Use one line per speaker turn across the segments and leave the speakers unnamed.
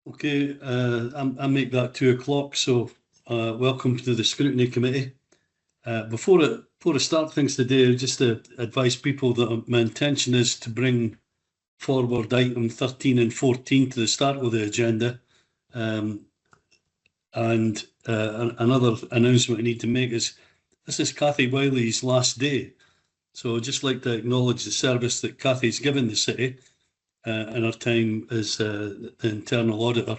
Okay, I make that 2 o'clock, so welcome to the Scrutiny Committee. Before I start things today, just to advise people that my intention is to bring forward item 13 and 14 to the start of the agenda. And another announcement I need to make is this is Cathy Wiley's last day. So I'd just like to acknowledge the service that Cathy's given the city in her time as the internal auditor.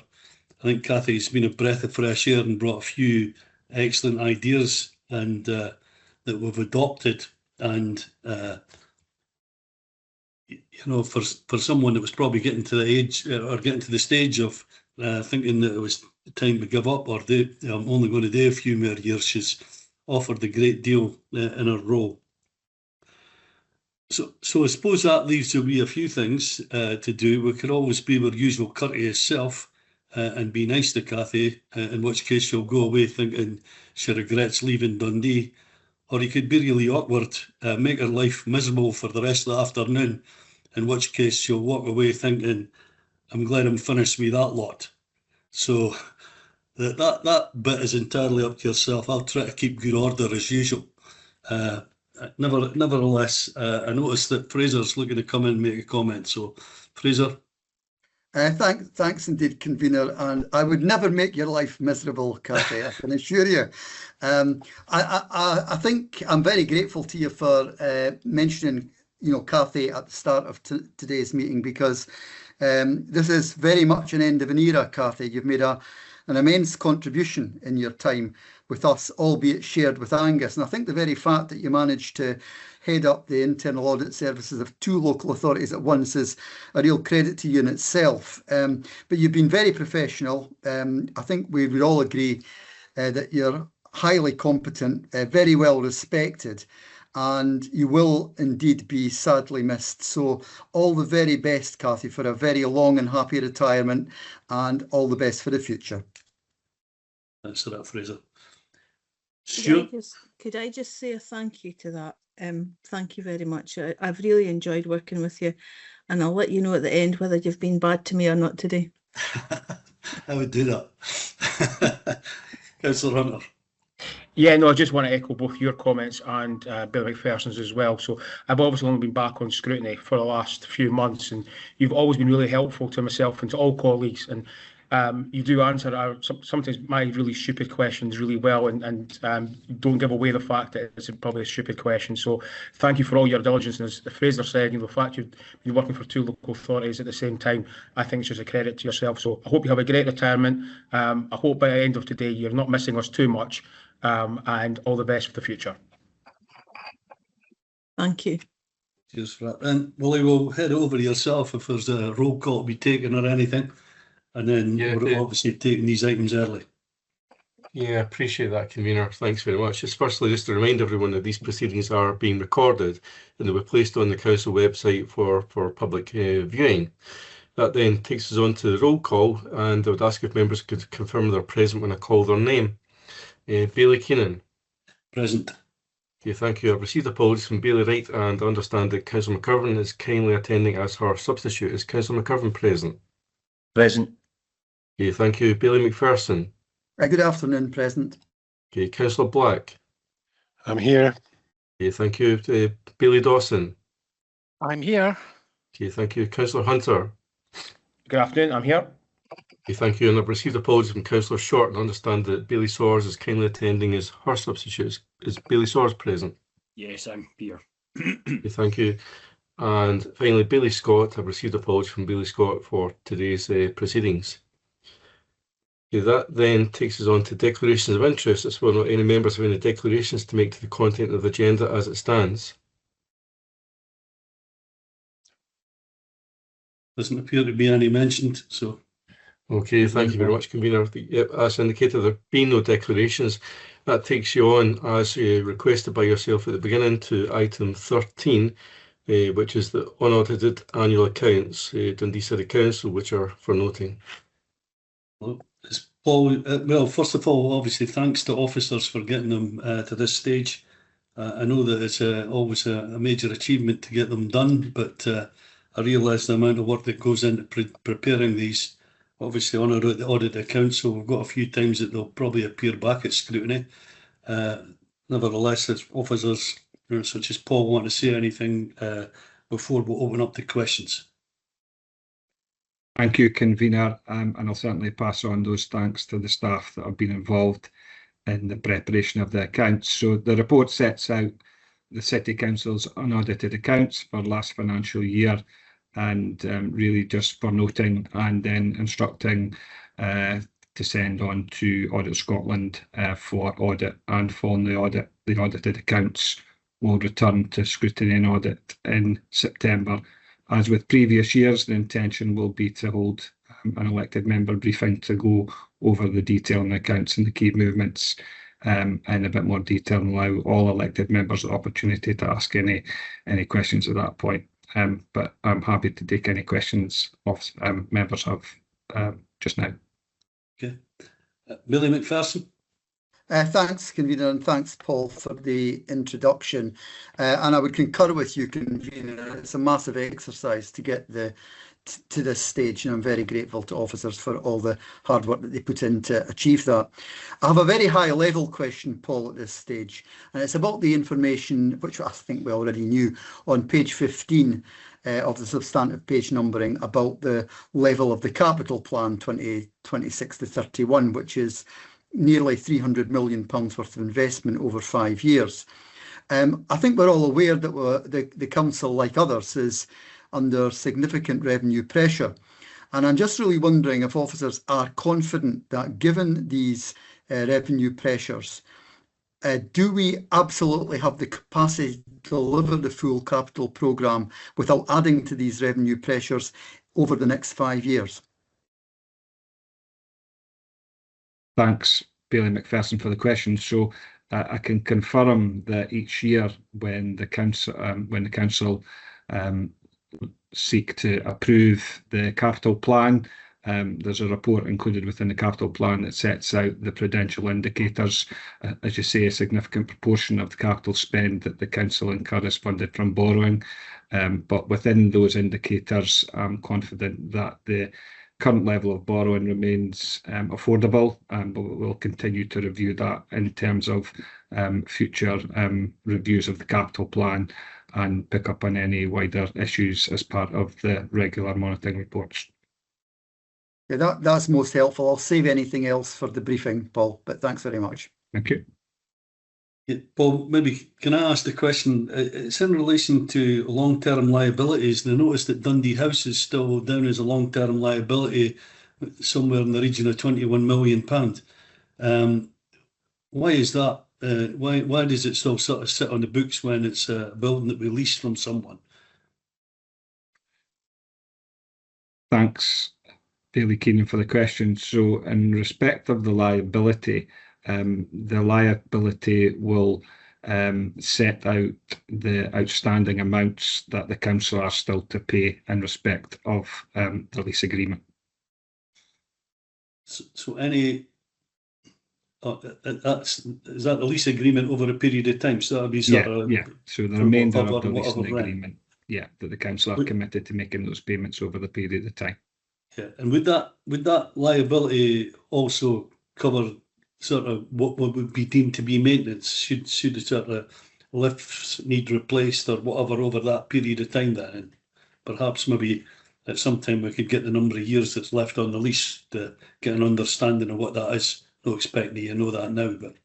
I think Cathy's been a breath of fresh air and brought a few excellent ideas and that we've adopted. And you know, for someone that was probably getting to the age or getting to the stage of thinking that it was time to give up or I'm only going to do a few more years, she's offered a great deal in her role. So I suppose that leaves there be a few things to do. We could always be our usual courteous self and be nice to Cathy, in which case she'll go away thinking she regrets leaving Dundee. Or you could be really awkward, make her life miserable for the rest of the afternoon, in which case she'll walk away thinking, I'm glad I'm finished with that lot. So that bit is entirely up to yourself. I'll try to keep good order as usual. Nevertheless, I noticed that Fraser's looking to come in and make a comment. So, Fraser.
Thanks indeed, convener. And I would never make your life miserable, Cathy, I can assure you. I think I'm very grateful to you for mentioning, Cathy at the start of today's meeting, because this is very much an end of an era, Cathy. You've made an immense contribution in your time with us, albeit shared with Angus. And I think the very fact that you managed to head up the internal audit services of 2 local authorities at once is a real credit to you in itself. But you've been very professional. I think we would all agree that you're highly competent, very well respected, and you will indeed be sadly missed. So all the very best, Cathy, for a very long and happy retirement, and all the best for the future.
Thanks for that, Fraser.
Could I just say a thank you to that? Thank you very much. I've really enjoyed working with you, and I'll let you know at the end whether you've been bad to me or not today.
I would do that. Councillor Hunter.
Yeah, no, I just want to echo both your comments and Bill McPherson's as well. So I've obviously only been back on scrutiny for the last few months, and you've always been really helpful to myself and to all colleagues. And you do answer sometimes my really stupid questions really well, and don't give away the fact that it's probably a stupid question. So thank you for all your diligence. And as Fraser said, the fact you've been working for 2 local authorities at the same time, I think it's just a credit to yourself. So I hope you have a great retirement. I hope by the end of today you're not missing us too much, and all the best for the future.
Thank you.
Cheers for that. And Willie, we'll head over to yourself if there's a roll call to be taken or anything. And then we're obviously taking these items early.
Yeah, appreciate that, convener. Thanks very much. Firstly, just to remind everyone that these proceedings are being recorded and they were placed on the council website for public viewing. That then takes us on to the roll call, and I would ask if members could confirm they're present when I call their name. Bailey Keenan.
Present.
Okay, thank you. I've received apologies from Bailey Wright and understand that Councillor McCurvin is kindly attending as her substitute. Is Councillor McCurvin present?
Present.
Okay, thank you. Bailey McPherson.
Good afternoon, present.
Okay, Councillor Black.
I'm here.
Okay, thank you. Bailey Dawson.
I'm here.
Okay, thank you. Councillor Hunter.
Good afternoon, I'm here.
Okay, thank you. And I've received apologies from Councillor Short and understand that Bailey Soares is kindly attending as her substitute. Is Bailey Soares present?
Yes, I'm here.
Okay, thank you. And finally, Bailey Scott. I've received apologies from Bailey Scott for today's proceedings. Okay, that then takes us on to declarations of interest. It's whether or not any members have any declarations to make to the content of the agenda as it stands.
Doesn't appear to be any mentioned, so.
Okay, thank you very much, convener. Yep, as indicated, there have been no declarations. That takes you on, as requested by yourself at the beginning, to item 13, which is the unaudited annual accounts, Dundee City Council, which are for noting.
Well, well, first of all, obviously, thanks to officers for getting them to this stage. I know that it's always a major achievement to get them done, but I realise the amount of work that goes into preparing these obviously on the audit accounts, so we've got a few times that they'll probably appear back at scrutiny. Nevertheless, as officers such as Paul want to say anything before we open up to questions.
Thank you, convener, and I'll certainly pass on those thanks to the staff that have been involved in the preparation of the accounts. So the report sets out the City Council's unaudited accounts for last financial year, and really just for noting and then instructing to send on to Audit Scotland for audit, and following the audit, the audited accounts will return to Scrutiny and Audit in September. As with previous years, the intention will be to hold an elected member briefing to go over the detail in the accounts and the key movements in a bit more detail, and allow all elected members the opportunity to ask any questions at that point. But I'm happy to take any questions of members have just now.
Okay. Billy McPherson.
Thanks, convener, and thanks, Paul, for the introduction. And I would concur with you, convener. It's a massive exercise to get to this stage, and I'm very grateful to officers for all the hard work that they put in to achieve that. I have a very high-level question, Paul, at this stage, and it's about the information which I think we already knew on page 15 of the substantive page numbering about the level of the capital plan 2026 to 31, which is nearly £300 million worth of investment over 5 years. I think we're all aware that the council, like others, is under significant revenue pressure. And I'm just really wondering if officers are confident that given these revenue pressures, do we absolutely have the capacity to deliver the full capital programme without adding to these revenue pressures over the next 5 years?
Thanks, Billy McPherson, for the question. So I can confirm that each year when the council seek to approve the capital plan, there's a report included within the capital plan that sets out the prudential indicators. As you say, a significant proportion of the capital spend that the council incur is funded from borrowing. But within those indicators, I'm confident that the current level of borrowing remains affordable, but we'll continue to review that in terms of future reviews of the capital plan and pick up on any wider issues as part of the regular monitoring reports.
Yeah, that's most helpful. I'll save anything else for the briefing, Paul, but thanks very much.
Thank you.
Yeah, Paul, maybe can I ask the question? It's in relation to long-term liabilities, and I noticed that Dundee House is still down as a long-term liability, somewhere in the region of £21 million. Why is that? Why does it still sort of sit on the books when it's a building that we lease from someone?
Thanks, Daly Keenan, for the question. So in respect of the liability will set out the outstanding amounts that the council are still to pay in respect of the lease agreement.
So any... is that the lease agreement over a period of time? So that would be sort of...
Yeah. So the remainder of the leasing agreement, that the council are committed to making those payments over the period of time.
Yeah, and would that liability also cover sort of what would be deemed to be maintenance? Should the sort of lifts need replaced or whatever over that period of time then? And perhaps maybe at some time we could get the number of years that's left on the lease to get an understanding of what that is. Not expecting you know that now, but...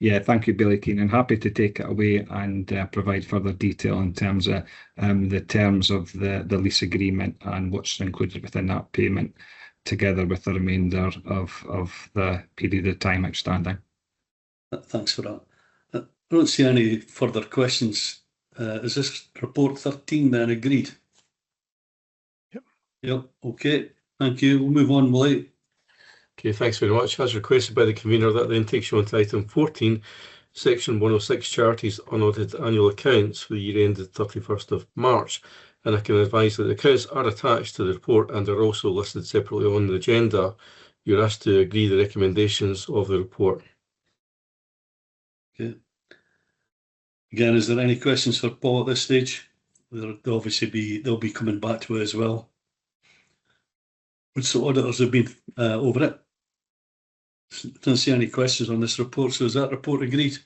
Yeah, thank you, Billy Keenan. Happy to take it away and provide further detail in terms of the terms of the lease agreement and what's included within that payment, together with the remainder of the period of time outstanding.
Thanks for that. I don't see any further questions. Is this report 13 then agreed? Yep, okay. Thank you. We'll move on, Willie.
Okay, thanks very much. As requested by the convener, that then takes you on to item 14, section 106, charities unaudited annual accounts for the year ended 31st of March. And I can advise that the accounts are attached to the report and are also listed separately on the agenda. You're asked to agree the recommendations of the report.
Okay. Again, is there any questions for Paul at this stage? They'll be coming back to it as well. once the auditors have been over it. Don't see any questions on this report, so is that report agreed?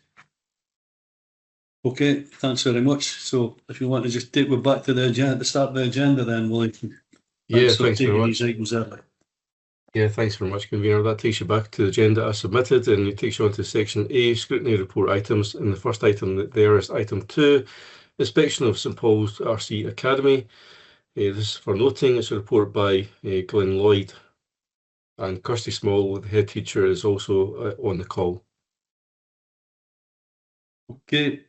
Okay, thanks very much. So if you want to just take me back to the agenda, the start of the agenda, then we'll.
Yeah, thanks very much.
These items early.
Yeah, thanks very much, Convener. That takes you back to the agenda as submitted, and it takes you on to section A, scrutiny report items. And the first item there is item 2, inspection of St Paul's RC Academy. This is for noting. It's a report by Glenn Lloyd, and Kirsty Small, the head teacher, is also on the call.
Okay.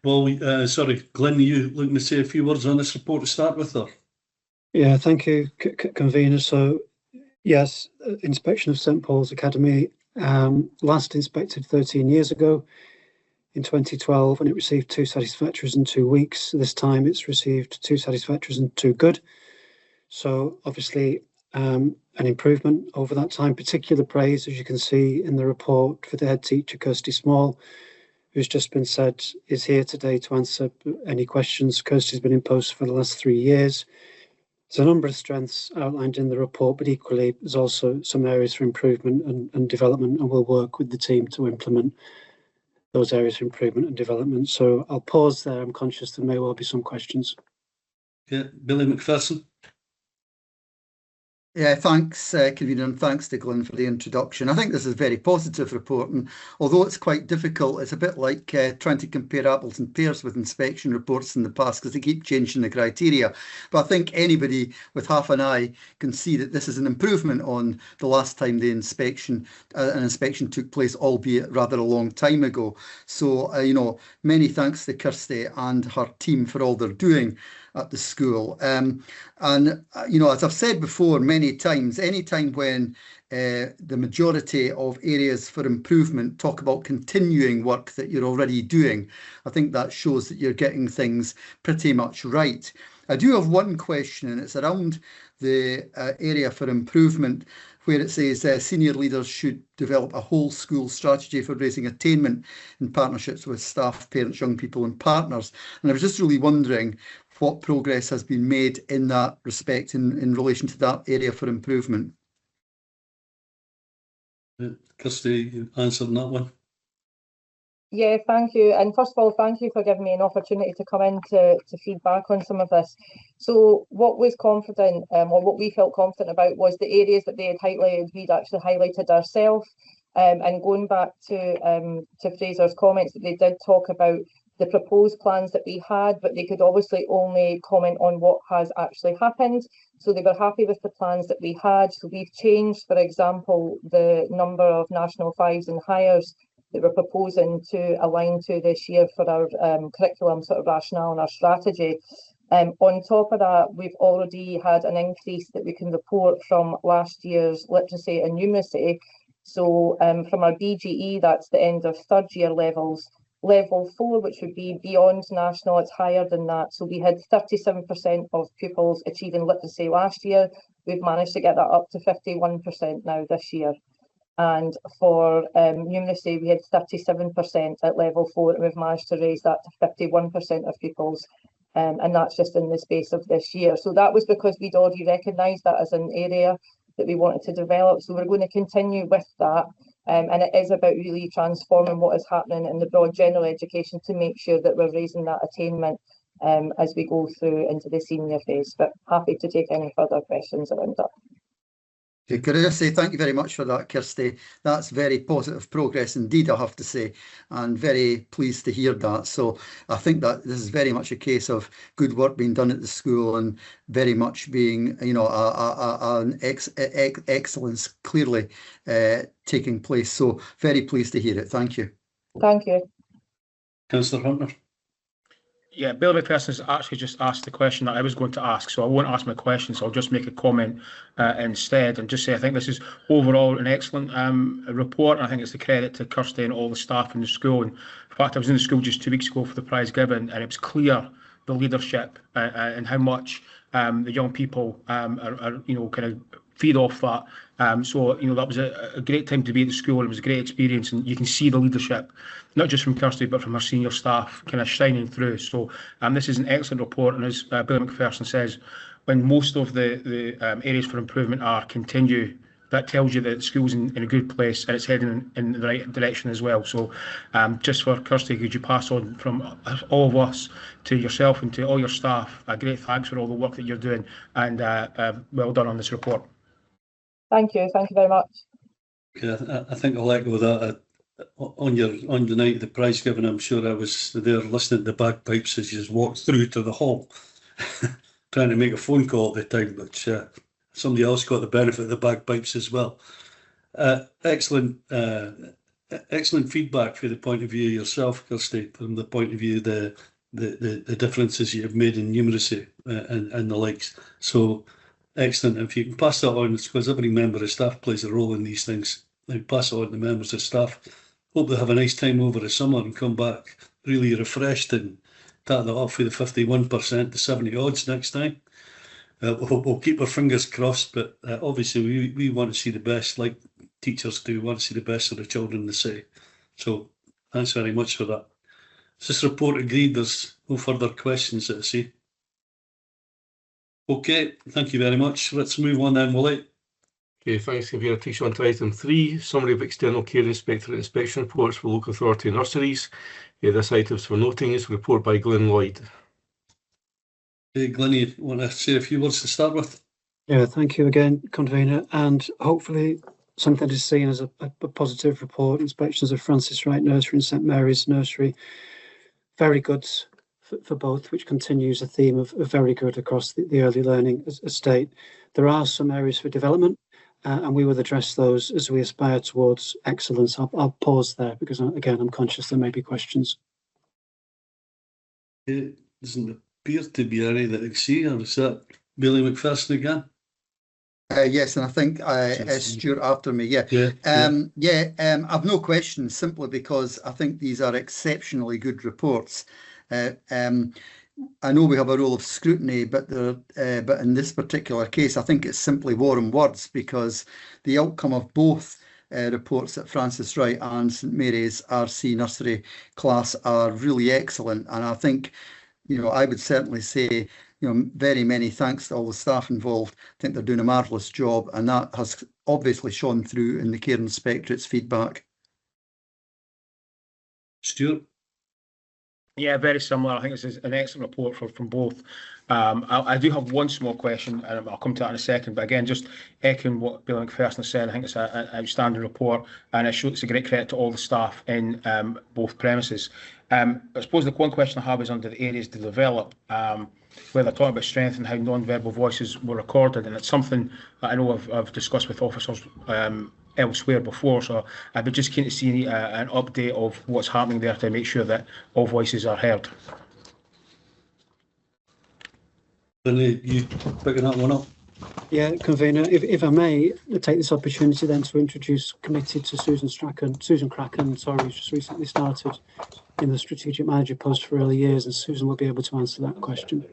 Well, sorry, Glenn, are you looking to say a few words on this report to start with? Or?
Yeah, thank you, Convener. So, yes, inspection of St Paul's Academy, last inspected 13 years ago in 2012, and it received 2 satisfactories in 2 weeks. This time it's received 2 satisfactories and 2 good. So obviously an improvement over that time. Particular praise, as you can see in the report, for the head teacher, Kirsty Small, who's just been said is here today to answer any questions. Kirsty's been in post for the last 3 years. There's a number of strengths outlined in the report, but equally there's also some areas for improvement and development, and we'll work with the team to implement those areas for improvement and development. So I'll pause there. I'm conscious there may well be some questions.
Yeah, Billy McPherson.
Yeah, thanks, Convener, and thanks to Glenn for the introduction. I think this is a very positive report, and although it's quite difficult, it's a bit like trying to compare apples and pears with inspection reports in the past, because they keep changing the criteria. But I think anybody with half an eye can see that this is an improvement on the last time the inspection took place, albeit rather a long time ago. So, you know, many thanks to Kirsty and her team for all they're doing at the school. You know, as I've said before many times, any time when the majority of areas for improvement talk about continuing work that you're already doing, I think that shows that you're getting things pretty much right. I do have one question, and it's around the area for improvement, where it says senior leaders should develop a whole school strategy for raising attainment in partnerships with staff, parents, young people and partners. And I was just really wondering what progress has been made in that respect in relation to that area for improvement.
Kirsty, answering that one.
Yeah, thank you. And first of all, thank you for giving me an opportunity to come in to feedback on some of this. So what was confident, or what we felt confident about, was the areas that they had highlighted, we'd actually highlighted ourselves. And going back to Fraser's comments, that they did talk about the proposed plans that we had, but they could obviously only comment on what has actually happened. So they were happy with the plans that we had. So we've changed, for example, the number of national fives and hires that we're proposing to align to this year for our curriculum sort of rationale and our strategy. On top of that, we've already had an increase that we can report from last year's literacy and numeracy. So from our BGE, that's the end of 3rd year levels. Level 4, which would be beyond national, it's higher than that. So we had 37% of pupils achieving literacy last year. We've managed to get that up to 51% now this year. And for numeracy, we had 37% at level 4, and we've managed to raise that to 51% of pupils. And that's just in the space of this year. So that was because we'd already recognised that as an area that we wanted to develop. So we're going to continue with that. And it is about really transforming what is happening in the broad general education to make sure that we're raising that attainment as we go through into the senior phase. But happy to take any further questions around that.
Okay, could I just say thank you very much for that, Kirsty. That's very positive progress indeed, I have to say, and very pleased to hear that. So I think that this is very much a case of good work being done at the school, and very much being, you know, an excellence clearly taking place. So very pleased to hear it. Thank you.
Thank you.
Councillor Hunter.
Yeah, Billy McPherson has actually just asked the question that I was going to ask, so I won't ask my question, so I'll just make a comment instead and just say I think this is overall an excellent report, and I think it's a credit to Kirsty and all the staff in the school. And in fact, I was in the school just 2 weeks ago for the prize giving, and it was clear the leadership and how much the young people are you know, kind of feed off that. So, you know, that was a great time to be at the school. It was a great experience, and you can see the leadership, not just from Kirsty, but from her senior staff kind of shining through. So this is an excellent report, and as Billy McPherson says, when most of the areas for improvement are continue, that tells you that the school's in a good place and it's heading in the right direction as well. So just for Kirsty, could you pass on from all of us to yourself and to all your staff a great thanks for all the work that you're doing, and well done on this report.
Thank you very much.
Yeah, I think I'll echo that. On the night of the prize giving, I'm sure I was there listening to the bagpipes as you walked through to the hall, trying to make a phone call at the time, but somebody else got the benefit of the bagpipes as well. Excellent feedback from the point of view of yourself, Kirsty, from the point of view of the differences you have made in numeracy and the likes. So excellent. If you can pass that on, because every member of staff plays a role in these things. Now pass it on to members of staff. Hope they have a nice time over the summer and come back really refreshed and take that off with the 51% to 70 odds next time. We'll keep our fingers crossed, but obviously we want to see the best, like teachers do, want to see the best of the children in the city. So thanks very much for that. Is this report agreed? There's no further questions that I see. Okay, thank you very much. Let's move on then, Willie.
Okay, thanks, Convener. Takes you on to item 3, summary of external care inspector inspection reports for local authority nurseries. This item's for noting is a report by Glenn Lloyd. Okay, Glenn, you want to say a few words to start with?
Yeah, thank you again, Convener, and hopefully something is seen as a positive report. Inspections of Francis Wright Nursery and St Mary's Nursery, very good for both, which continues a theme of very good across the early learning estate. There are some areas for development, and we will address those as we aspire towards excellence. I'll pause there because, again, I'm conscious there may be questions.
It doesn't appear to be any that I see, or is that Billy McPherson again?
Yes, and I think Stuart after me. I've no questions, simply because I think these are exceptionally good reports. I know we have a role of scrutiny, but in this particular case, I think it's simply warm words, because the outcome of both reports at Francis Wright and St Mary's RC Nursery class are really excellent. And I think, I would certainly say, very many thanks to all the staff involved. I think they're doing a marvellous job, and that has obviously shone through in the Care Inspectorate's feedback.
Stuart?
Yeah, very similar. I think this is an excellent report from both. I do have one small question, and I'll come to that in a second. But again, just echoing what Bill McPherson said, I think it's an outstanding report, and it's a great credit to all the staff in both premises. I suppose the one question I have is under the areas to develop, where they're talking about strength and how non-verbal voices were recorded, and it's something that I know I've discussed with officers elsewhere before, so I'd be just keen to see an update of what's happening there to make sure that all voices are heard.
Billy, you picking that one up?
Yeah, Convener, if I may take this opportunity then to introduce committee to Susan Cracken, who's just recently started in the strategic manager post for early years, and Susan will be able to answer that question.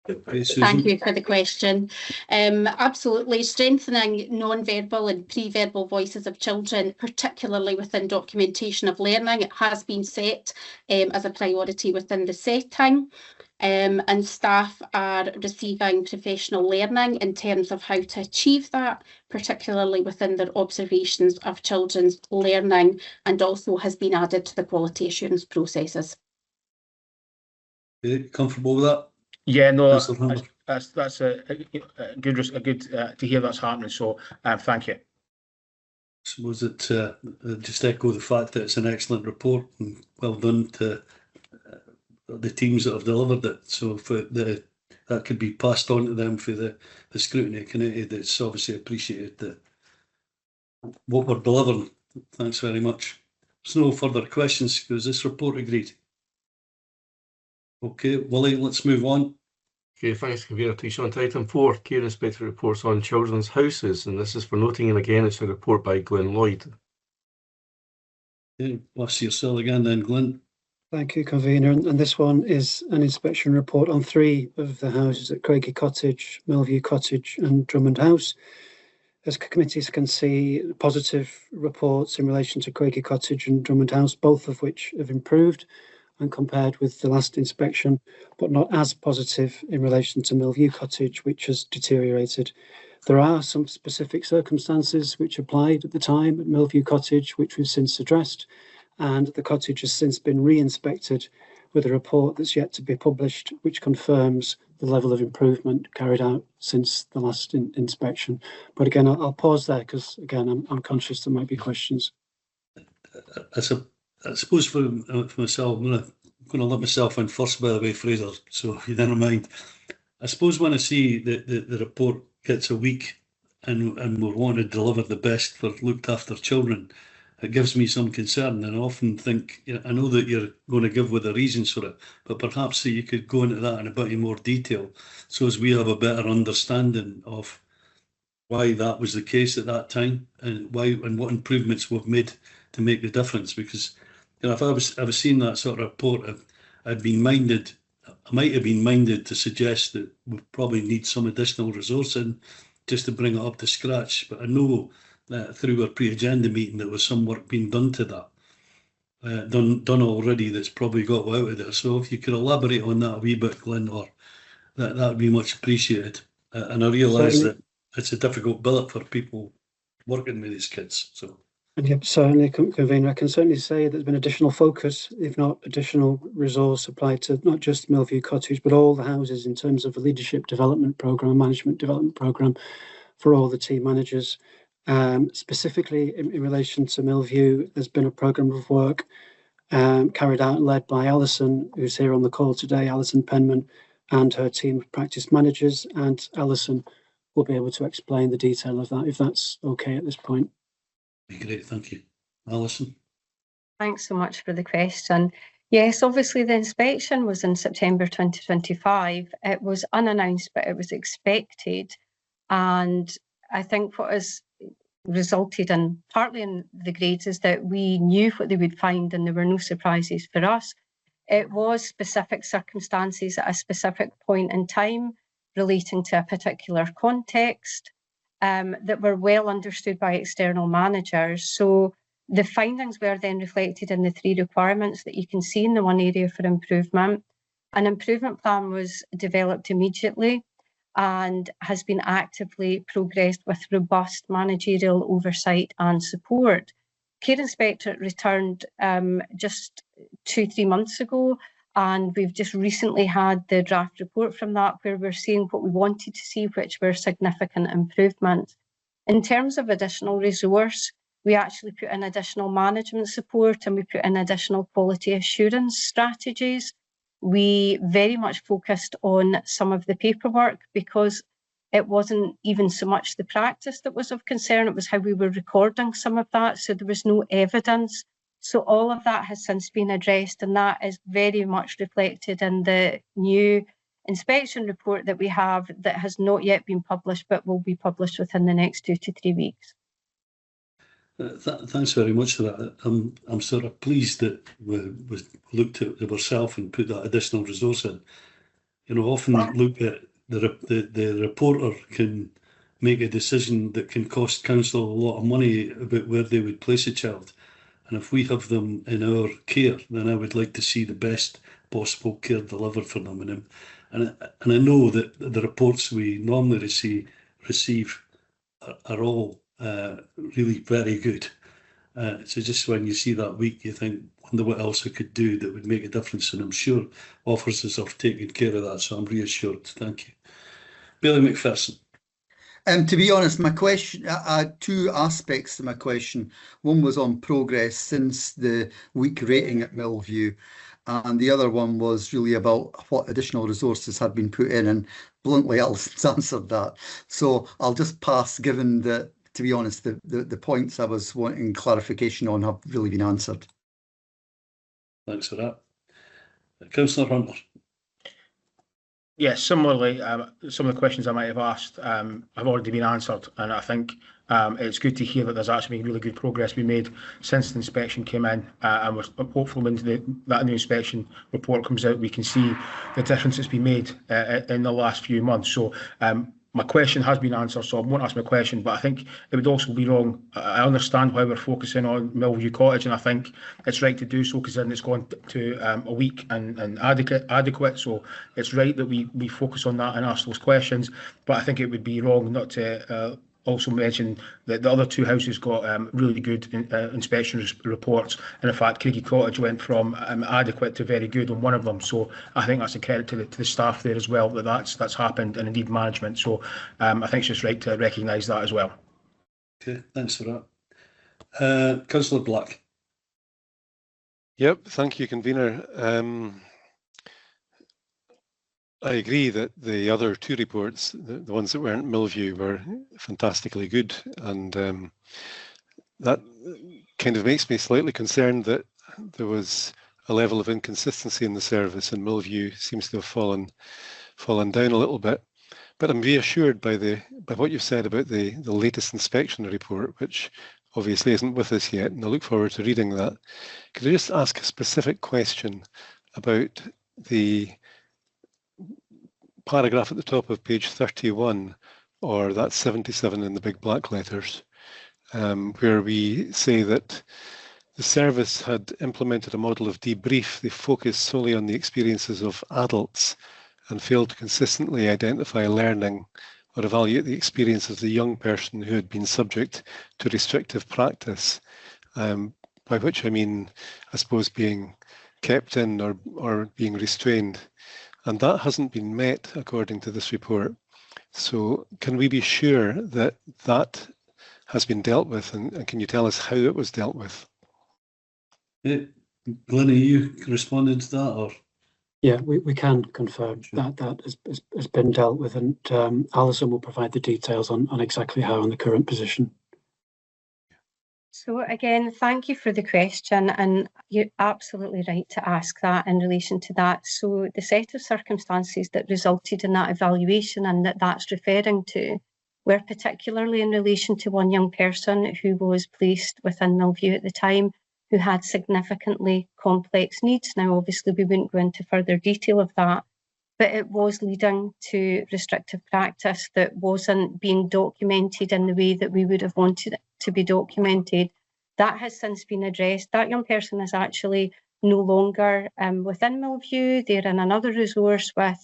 Thank you for the question. Absolutely, strengthening non-verbal and pre-verbal voices of children, particularly within documentation of learning, it has been set as a priority within the setting, and staff are receiving professional learning in terms of how to achieve that, particularly within their observations of children's learning, and also has been added to the quality assurance processes.
Comfortable with that?
Yeah, no, that's a good to hear that's happening. So thank you.
I suppose it just echo the fact that it's an excellent report, and well done to the teams that have delivered it. So for that could be passed on to them for the scrutiny committee. That's obviously appreciated that what we're delivering. Thanks very much. There's no further questions because this report agreed. Okay, Willie, let's move on.
Okay, thanks, Convener. Takes you on to item 4, Care Inspector reports on children's houses, and this is for noting, and again, it's a report by Glenn Lloyd.
Okay, bless yourself again then, Glenn.
Thank you, Convener. And this one is an inspection report on 3 of the houses at Craigie Cottage, Millview Cottage and Drummond House. As committees can see, positive reports in relation to Craigie Cottage and Drummond House, both of which have improved. and compared with the last inspection, but not as positive in relation to Millview Cottage, which has deteriorated. There are some specific circumstances which applied at the time at Millview Cottage, which we've since addressed, and the cottage has since been re-inspected with a report that's yet to be published, which confirms the level of improvement carried out since the last inspection. But again, I'll pause there because, again, I'm conscious there might be questions.
I suppose for myself, I'm going to let myself in first, by the way, Fraser, so if you don't mind. I suppose when I see the report gets a week and we're wanting to deliver the best for looked after children, it gives me some concern. And I often think, I know that you're going to give with the reasons for it, but perhaps you could go into that in a bit more detail so as we have a better understanding of why that was the case at that time and why and what improvements we've made to make the difference. Because if I was seeing that sort of report, I might have been minded to suggest that we probably need some additional resourcing just to bring it up to scratch. But I know that through our pre-agenda meeting there was some work being done to that, done already, that's probably got out of there. So if you could elaborate on that a wee bit, Glenn, or that would be much appreciated. And I realise that it's a difficult billet for people working with these kids. So.
Yep, certainly, Convener. I can certainly say there's been additional focus, if not additional resource applied to not just Millview Cottage, but all the houses in terms of a leadership development programme, a management development programme for all the team managers. Specifically in relation to Millview, there's been a programme of work carried out and led by Alison, who's here on the call today, Alison Penman, and her team of practice managers. And Alison will be able to explain the detail of that, if that's okay at this point.
Great, thank you. Alison?
Thanks so much for the question. Yes, obviously the inspection was in September 2025. It was unannounced, but it was expected. And I think what has resulted in, partly in the grades, is that we knew what they would find and there were no surprises for us. It was specific circumstances at a specific point in time relating to a particular context that were well understood by external managers. So the findings were then reflected in the 3 requirements that you can see in the one area for improvement. An improvement plan was developed immediately and has been actively progressed with robust managerial oversight and support. Care Inspectorate returned just 2-3 months ago, and we've just recently had the draft report from that where we're seeing what we wanted to see, which were significant improvements. In terms of additional resource, we actually put in additional management support and we put in additional quality assurance strategies. We very much focused on some of the paperwork because it wasn't even so much the practice that was of concern, it was how we were recording some of that, so there was no evidence. So all of that has since been addressed, and that is very much reflected in the new inspection report that we have that has not yet been published, but will be published within the next 2 to 3 weeks.
Thanks very much for that. I'm sort of pleased that we looked at ourselves and put that additional resource in. Often look at the reporter can make a decision that can cost council a lot of money about where they would place a child. And if we have them in our care, then I would like to see the best possible care delivered for them. And I know that the reports we normally receive are all really very good. So just when you see that week, you think, wonder what else I could do that would make a difference. And I'm sure officers have taken care of that, so I'm reassured. Thank you. Billy McPherson.
To be honest, my question, I had 2 aspects to my question. One was on progress since the week rating at Millview, and the other one was really about what additional resources had been put in, and bluntly Alison's answered that. So I'll just pass, given that, to be honest, the points I was wanting clarification on have really been answered.
Thanks for that. Councillor Hunter.
Yes, similarly, some of the questions I might have asked have already been answered, and I think it's good to hear that there's actually been really good progress we made since the inspection came in, and we're hopeful when that new inspection report comes out, we can see the difference that's been made in the last few months. So My question has been answered, so I won't ask my question, but I think it would also be wrong. I understand why we're focusing on Millview Cottage, and I think it's right to do so, because then it's gone to a week and adequate. So it's right that we focus on that and ask those questions. But I think it would be wrong not to also mention that the other two houses got really good inspection reports, and in fact Craigie Cottage went from adequate to very good on one of them. So I think that's a credit to the staff there as well, that's happened, and indeed management. So I think it's just right to recognise that as well.
Okay, thanks for that. Councillor Black.
Yep, thank you, convener. I agree that the other two reports, the ones that weren't Millview, were fantastically good, and that kind of makes me slightly concerned that there was a level of inconsistency in the service, and Millview seems to have fallen down a little bit. But I'm reassured by what you've said about the latest inspection report, which obviously isn't with us yet, and I look forward to reading that. Could I just ask a specific question about the paragraph at the top of page 31, or that's 77 in the big black letters, where we say that the service had implemented a model of debrief. They focused solely on the experiences of adults and failed to consistently identify learning or evaluate the experience of the young person who had been subject to restrictive practice, by which I mean, I suppose, being kept in or being restrained. And that hasn't been met according to this report. So can we be sure that that has been dealt with, and can you tell us how it was dealt with?
Glenn, are you responding to that, or?
Yeah, we can confirm that has been dealt with, and Alison will provide the details on exactly how in the current position.
So again, thank you for the question, and you're absolutely right to ask that in relation to that. So the set of circumstances that resulted in that evaluation and that's referring to were particularly in relation to one young person who was placed within Millview at the time, who had significantly complex needs. Now, obviously, we wouldn't go into further detail of that, but it was leading to restrictive practice that wasn't being documented in the way that we would have wanted it to be documented. That has since been addressed. That young person is actually no longer within Millview. They're in another resource with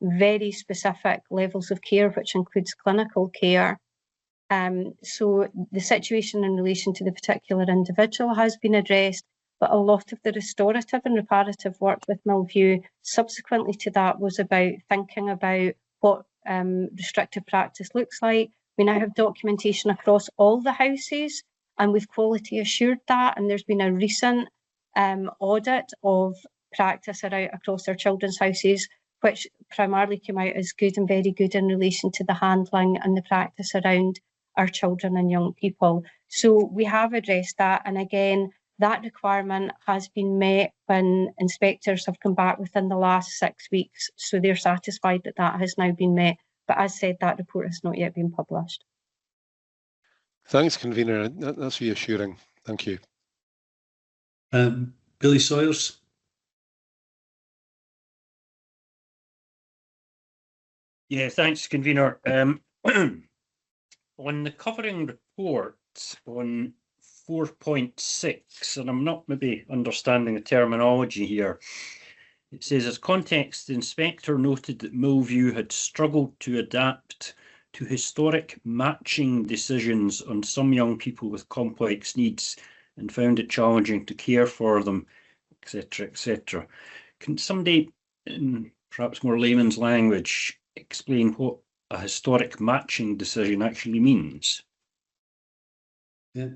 very specific levels of care, which includes clinical care. So the situation in relation to the particular individual has been addressed, but a lot of the restorative and reparative work with Millview subsequently to that was about thinking about what restrictive practice looks like. We now have documentation across all the houses, and we've quality assured that, and there's been a recent audit of practice across our children's houses, which primarily came out as good and very good in relation to the handling and the practice around our children and young people. So we have addressed that, and again, that requirement has been met when inspectors have come back within the last 6 weeks, so they're satisfied that that has now been met. But as said, that report has not yet been published.
Thanks, convener. That's reassuring. Thank you.
Billy Sawyers.
Yeah, thanks, convener. On the covering report on 4.6, and I'm not maybe understanding the terminology here. It says, as context, the inspector noted that Millview had struggled to adapt to historic matching decisions on some young people with complex needs and found it challenging to care for them, etc., etc. Can somebody, in perhaps more layman's language, explain what a historic matching decision actually means?
Yeah,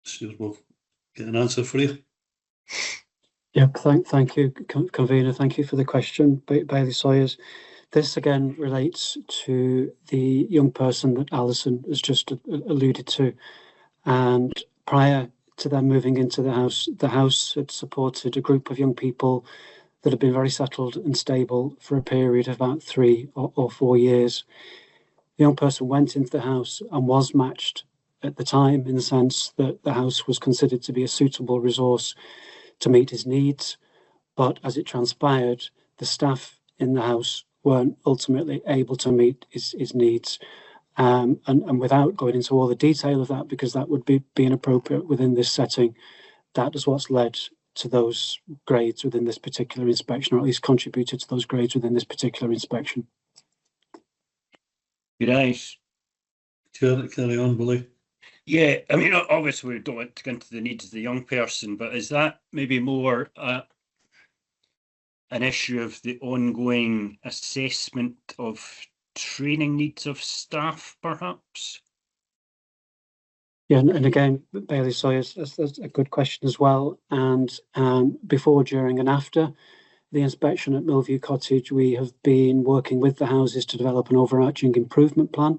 sure, we'll get an answer for you.
Yeah, thank you, convener. Thank you for the question, Bailey Sawyers. This again relates to the young person that Alison has just alluded to. And prior to them moving into the house had supported a group of young people that had been very settled and stable for a period of about 3 or 4 years. The young person went into the house and was matched at the time, in the sense that the house was considered to be a suitable resource to meet his needs. But as it transpired, the staff in the house weren't ultimately able to meet his needs. And without going into all the detail of that, because that would be inappropriate within this setting, that is what's led to those grades within this particular inspection, or at least contributed to those grades within this particular inspection.
Good eyes.
Carry on, Willie.
Yeah, I mean, obviously we don't want to go into the needs of the young person, but is that maybe more an issue of the ongoing assessment of training needs of staff, perhaps?
Yeah, and again, Bailey, sorry, that's a good question as well. And before, during and after the inspection at Millview Cottage, we have been working with the houses to develop an overarching improvement plan,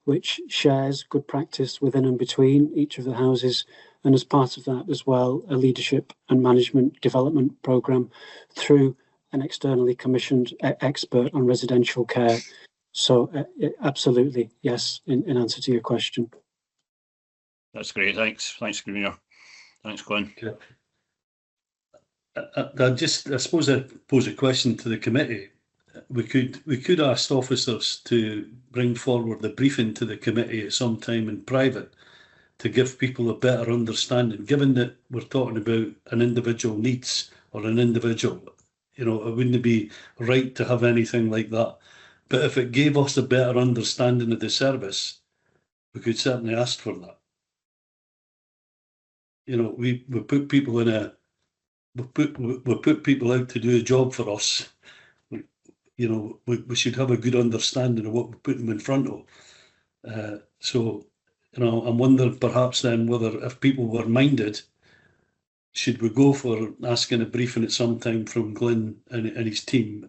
which shares good practice within and between each of the houses. And as part of that as well, a leadership and management development programme through an externally commissioned expert on residential care. So absolutely, yes, in answer to your question.
That's great. Thanks. Thanks, Greener. Thanks, Glenn.
Okay. I suppose I pose a question to the committee. We could ask officers to bring forward the briefing to the committee at some time in private to give people a better understanding, given that we're talking about an individual needs or an individual, it wouldn't be right to have anything like that. But if it gave us a better understanding of the service, we could certainly ask for that. We put people we put people out to do a job for us. We should have a good understanding of what we put them in front of. So, I'm wondering perhaps then whether, if people were minded, should we go for asking a briefing at some time from Glenn and his team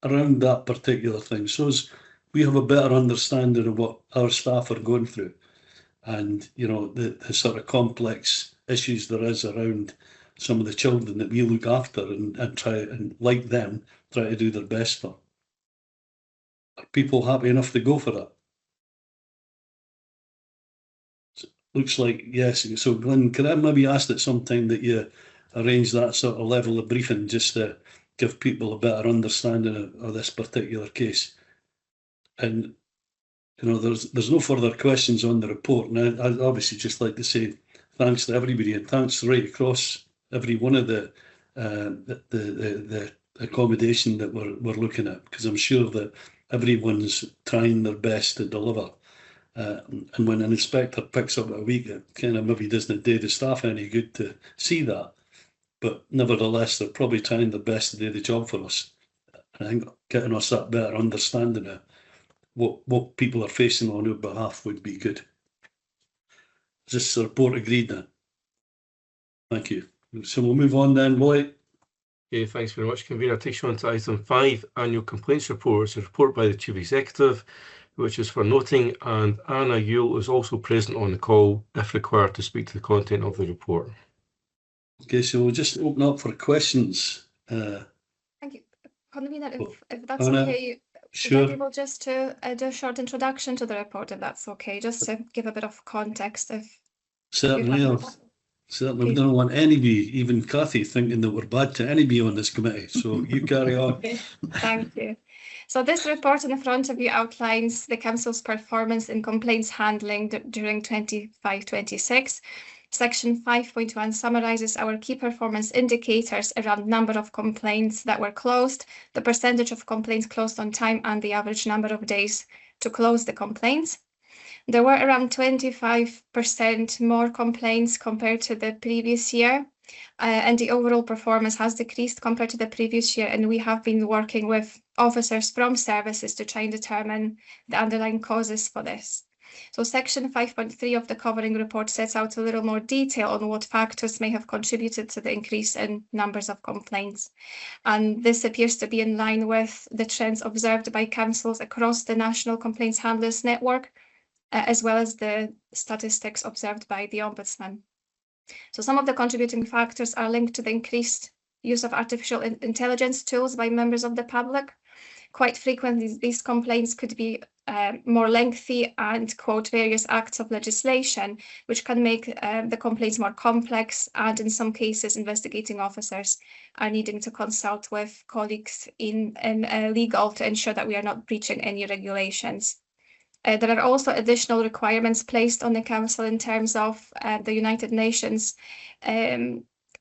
around that particular thing, so as we have a better understanding of what our staff are going through, and the sort of complex issues there is around some of the children that we look after, and try and, like them, try to do their best for. Are people happy enough to go for that? So, looks like yes. So Glenn, can I maybe ask at some time that you arrange that sort of level of briefing, just to give people a better understanding of this particular case? And there's no further questions on the report, and I'd obviously just like to say thanks to everybody, and thanks right across every one of the accommodation that we're looking at, because I'm sure that everyone's trying their best to deliver. And when an inspector picks up a week, it kind of maybe doesn't do the staff any good to see that. But nevertheless, they're probably trying their best to do the job for us. And I think getting us that better understanding of what people are facing on our behalf would be good. Is this report agreed then? Thank you. So we'll move on then, Lloyd.
Okay, thanks very much, Convener. Takes you on to item 5, annual complaints report. It's a report by the Chief Executive, which is for noting, and Anna Yule is also present on the call if required to speak to the content of the report.
Okay, so we'll just open up for questions.
Thank you. Convener, if that's
Anna,
okay,
sure.
would I be able just to do a short introduction to the report, if that's okay, just to give a bit of context.
Certainly. Certainly, we don't want anybody, even Cathy, thinking that we're bad to anybody on this committee. So you carry on.
Thank you. So this report in front of you outlines the Council's performance in complaints handling during 25-26. Section 5.1 summarises our key performance indicators around number of complaints that were closed, the percentage of complaints closed on time, and the average number of days to close the complaints. There were around 25% more complaints compared to the previous year, and the overall performance has decreased compared to the previous year, and we have been working with officers from services to try and determine the underlying causes for this. So section 5.3 of the covering report sets out a little more detail on what factors may have contributed to the increase in numbers of complaints. And this appears to be in line with the trends observed by councils across the National Complaints Handlers Network, as well as the statistics observed by the Ombudsman. So some of the contributing factors are linked to the increased use of artificial intelligence tools by members of the public. Quite frequently, these complaints could be more lengthy and quote various acts of legislation, which can make the complaints more complex, and in some cases investigating officers are needing to consult with colleagues in legal to ensure that we are not breaching any regulations. There are also additional requirements placed on the Council in terms of the United Nations,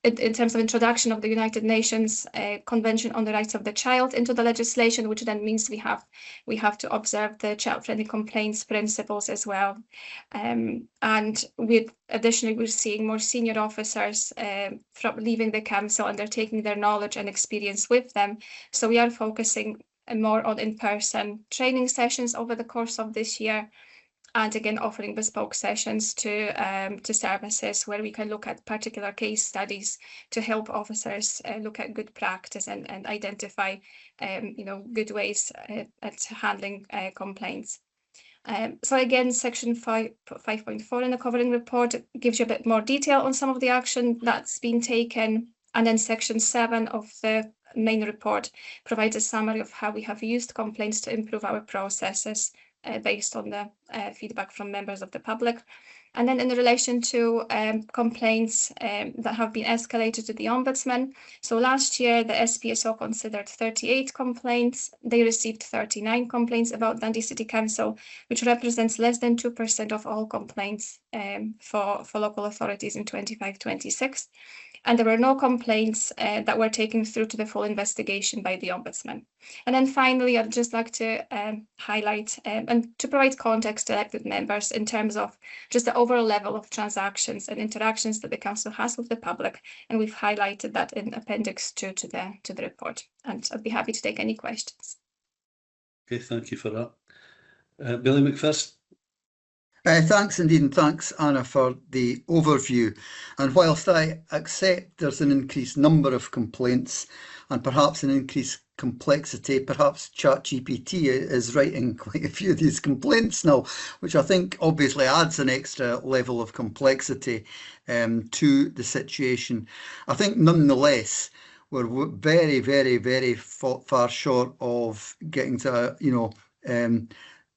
in terms of introduction of the United Nations Convention on the Rights of the Child into the legislation, which then means we have to observe the child-friendly complaints principles as well. And additionally, we're seeing more senior officers from leaving the Council and they're taking their knowledge and experience with them. So we are focusing more on in-person training sessions over the course of this year, and again offering bespoke sessions to services where we can look at particular case studies to help officers look at good practice and identify good ways at handling complaints. So again, section 5.4 in the covering report gives you a bit more detail on some of the action that's been taken, and then section 7 of the main report provides a summary of how we have used complaints to improve our processes based on the feedback from members of the public. And then in relation to complaints that have been escalated to the Ombudsman. So last year, the SPSO considered 38 complaints. They received 39 complaints about Dundee City Council, which represents less than 2% of all complaints for local authorities in 25-26. And there were no complaints that were taken through to the full investigation by the Ombudsman. And then finally, I'd just like to highlight and to provide context to elected members in terms of just the overall level of transactions and interactions that the Council has with the public. And we've highlighted that in Appendix 2 to the report. And I'd be happy to take any questions.
Okay, thank you for that. Billy McPherson.
Thanks indeed, and thanks, Anna, for the overview. And whilst I accept there's an increased number of complaints and perhaps an increased complexity, perhaps ChatGPT is writing quite a few of these complaints now, which I think obviously adds an extra level of complexity to the situation. I think nonetheless, we're very, very, very far short of getting to,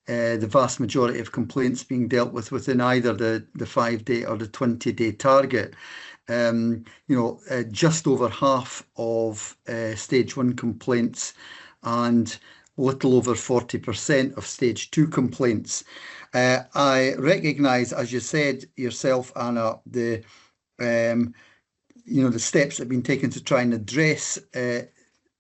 the vast majority of complaints being dealt with within either the 5-day or the 20-day target. Just over half of stage 1 complaints and little over 40% of stage 2 complaints. I recognise, as you said yourself, Anna, the steps that have been taken to try and address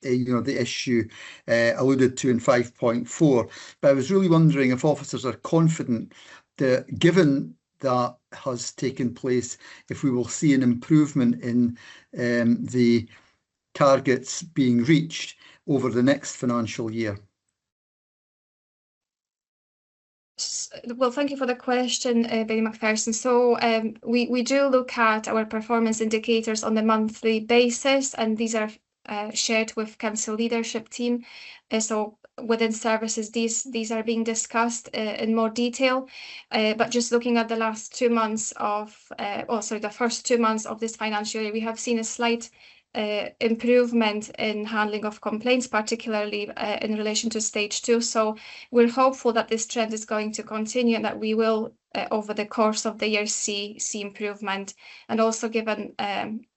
the issue alluded to in 5.4. But I was really wondering if officers are confident that, given that has taken place, if we will see an improvement in the targets being reached over the next financial year.
Well, thank you for the question, Billy McPherson. So we do look at our performance indicators on a monthly basis, and these are shared with Council leadership team. So within services, these are being discussed in more detail. But just looking at the last 2 months of, the first 2 months of this financial year, we have seen a slight improvement in handling of complaints, particularly in relation to stage 2. So we're hopeful that this trend is going to continue and that we will, over the course of the year, see improvement. And also, given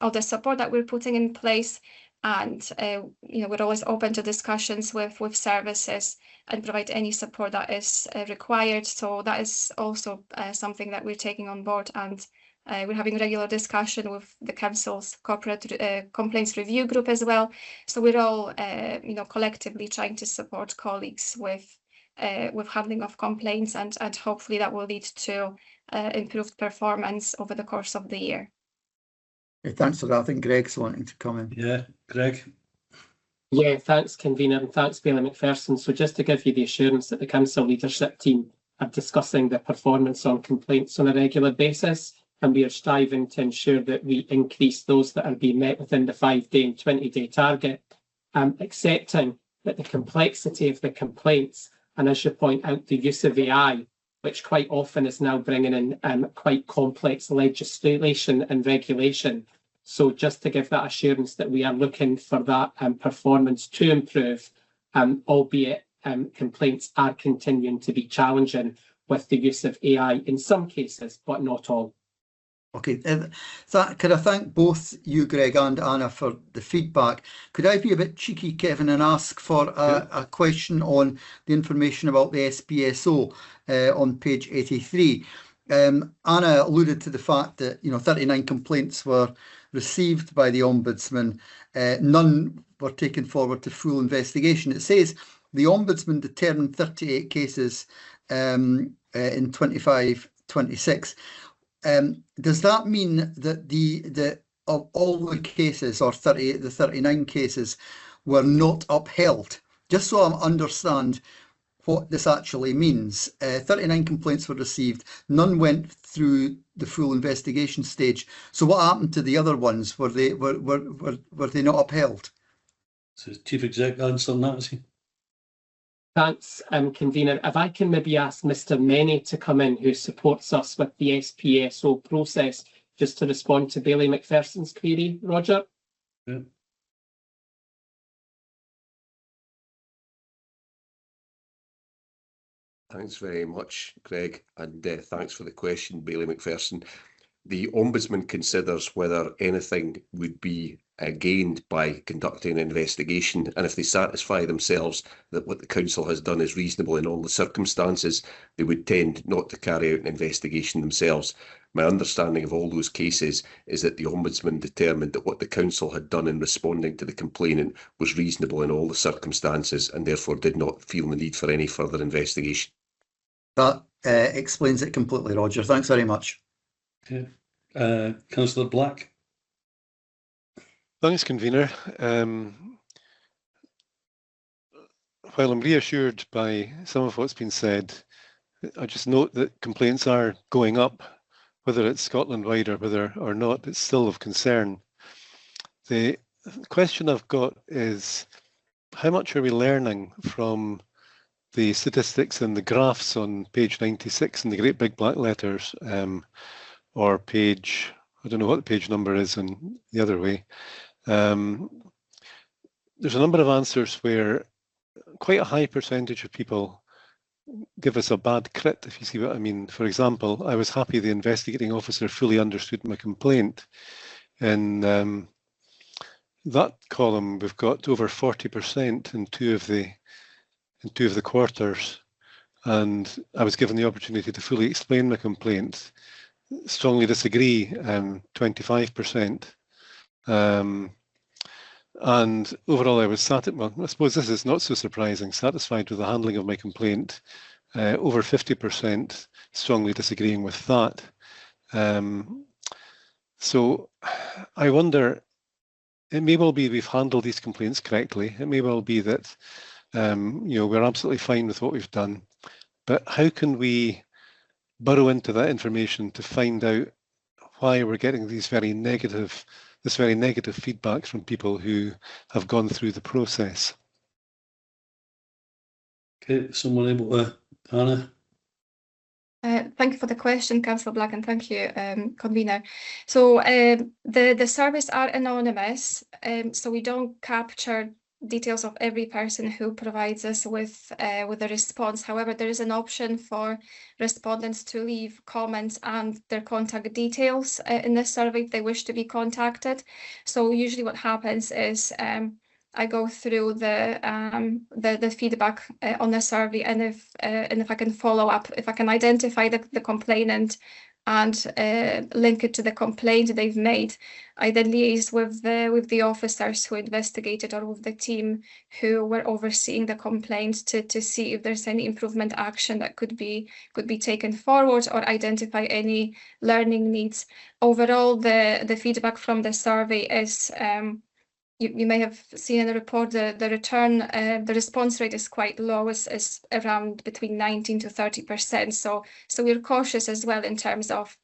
all the support that we're putting in place, and we're always open to discussions with services and provide any support that is required. So that is also something that we're taking on board, and we're having regular discussion with the Council's corporate complaints review group as well. So we're all collectively trying to support colleagues with handling of complaints, and hopefully that will lead to improved performance over the course of the year.
Thanks for that. I think Greg's wanting to come in.
Yeah, Greg.
Yeah, thanks, Convener, and thanks, Billy McPherson. So just to give you the assurance that the Council leadership team are discussing the performance on complaints on a regular basis, and we are striving to ensure that we increase those that are being met within the 5-day and 20-day target, accepting that the complexity of the complaints, and as you point out, the use of AI, which quite often is now bringing in quite complex legislation and regulation. So just to give that assurance that we are looking for that performance to improve, albeit complaints are continuing to be challenging with the use of AI in some cases, but not all.
Okay, could I thank both you, Greg, and Anna for the feedback? Could I be a bit cheeky, Kevin, and ask for a question on the information about the SPSO on page 83? Anna alluded to the fact that 39 complaints were received by the Ombudsman. None were taken forward to full investigation. It says the Ombudsman determined 38 cases in 25-26. Does that mean that of all the cases, or the 39 cases, were not upheld? Just so I understand what this actually means. 39 complaints were received, none went through the full investigation stage. So what happened to the other ones? Were they not upheld?
So Chief Exec answer that, is he?
Thanks, Convener. If I can maybe ask Mr. Many to come in, who supports us with the SPSO process, just to respond to Bailey McPherson's query, Roger?
Yeah.
Thanks very much, Greg, and thanks for the question, Bailey McPherson. The Ombudsman considers whether anything would be gained by conducting an investigation, and if they satisfy themselves that what the Council has done is reasonable in all the circumstances, they would tend not to carry out an investigation themselves. My understanding of all those cases is that the Ombudsman determined that what the Council had done in responding to the complainant was reasonable in all the circumstances, and therefore did not feel the need for any further investigation.
That explains it completely, Roger. Thanks very much.
Okay. Councillor Black.
Thanks, Convener. While I'm reassured by some of what's been said, I just note that complaints are going up, whether it's Scotland-wide or whether or not, it's still of concern. The question I've got is, how much are we learning from the statistics and the graphs on page 96 in the great big black letters, or page, I don't know what the page number is in the other way. There's a number of answers where quite a high percentage of people give us a bad crit, if you see what I mean. For example, I was happy the investigating officer fully understood my complaint. In that column, we've got over 40% in two of the quarters, and I was given the opportunity to fully explain my complaint. Strongly disagree, 25%. And overall, I was satisfied. Well, I suppose this is not so surprising. Satisfied with the handling of my complaint. Over 50% strongly disagreeing with that. So I wonder. It may well be we've handled these complaints correctly. It may well be that we're absolutely fine with what we've done. But how can we burrow into that information to find out why we're getting this very negative feedback from people who have gone through the process?
Okay, someone able to, Anna?
Thank you for the question, Councillor Black, and thank you, Convener. So the surveys are anonymous, so we don't capture details of every person who provides us with a response. However, there is an option for respondents to leave comments and their contact details in the survey if they wish to be contacted. So usually what happens is I go through the feedback on the survey, and if I can follow up, if I can identify the complainant and link it to the complaint they've made, I then liaise with the officers who investigated, or with the team who were overseeing the complaint, to see if there's any improvement action that could be taken forward, or identify any learning needs. Overall, the feedback from the survey is you may have seen in the report the response rate is quite low. It's around between 19 to 30%. So we're cautious as well in terms of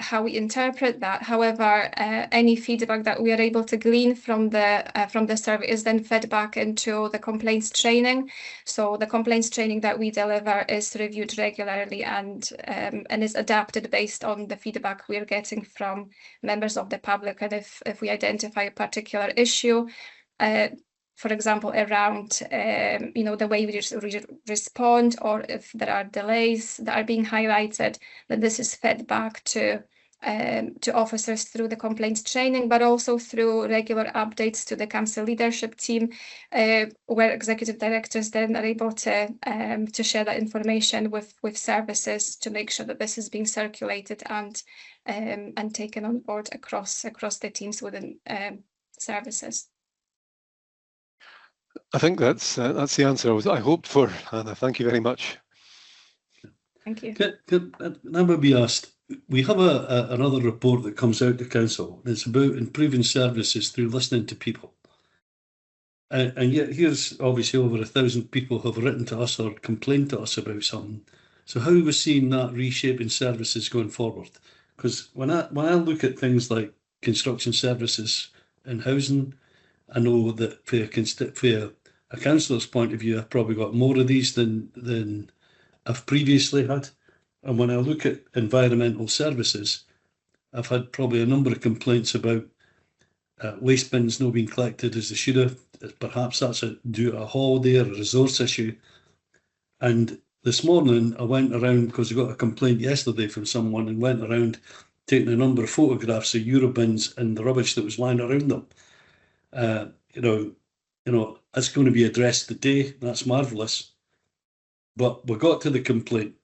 how we interpret that. However, any feedback that we are able to glean from the survey is then fed back into the complaints training. So the complaints training that we deliver is reviewed regularly and is adapted based on the feedback we are getting from members of the public. And if we identify a particular issue, for example, around the way we respond, or if there are delays that are being highlighted, then this is fed back to officers through the complaints training, but also through regular updates to the council leadership team, where executive directors then are able to share that information with services to make sure that this is being circulated and taken on board across the teams within services.
I think that's the answer I hoped for, Hannah. Thank you very much.
Thank you.
Can I be asked? We have another report that comes out to council. It's about improving services through listening to people. And yet here's obviously over 1,000 people have written to us or complained to us about something. So how are we seeing that reshaping services going forward? Because when I look at things like construction services and housing, I know that for a councillor's point of view, I've probably got more of these than I've previously had. And when I look at environmental services, I've had probably a number of complaints about waste bins not being collected as they should have. Perhaps that's due to a holiday or a resource issue. And this morning I went around, because I got a complaint yesterday from someone, and went around taking a number of photographs of Eurobins and the rubbish that was lying around them. That's going to be addressed today. That's marvellous. But we got to the complaint.